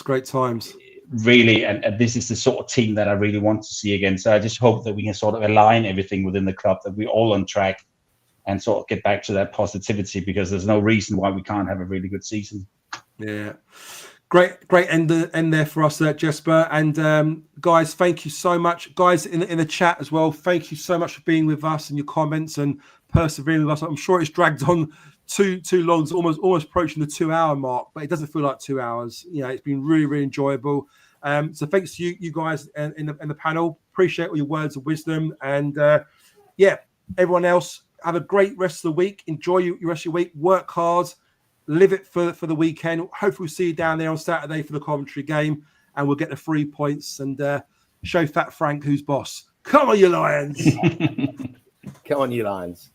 Great times. Really, and this is the sort of team that I really want to see again. So I just hope that we can sort of align everything within the club, that we're all on track and sort of get back to that positivity, because there's no reason why we can't have a really good season. Yeah. Great end there for us, Jesper. And guys, thank you so much. Guys in the chat as well, thank you so much for being with us and your comments and persevering with us. I'm sure it's dragged on too long. It's almost approaching the 2-hour mark, but it doesn't feel like 2 hours. You know, it's been really, really enjoyable. So thanks to you guys in the panel. Appreciate all your words of wisdom. And everyone else, have a great rest of the week. Enjoy your rest of your week. Work hard. Live it for the weekend. Hopefully we'll see you down there on Saturday for the Coventry game, and we'll get the 3 points and show Fat Frank who's boss. Come on, you Lions. Come on, you Lions.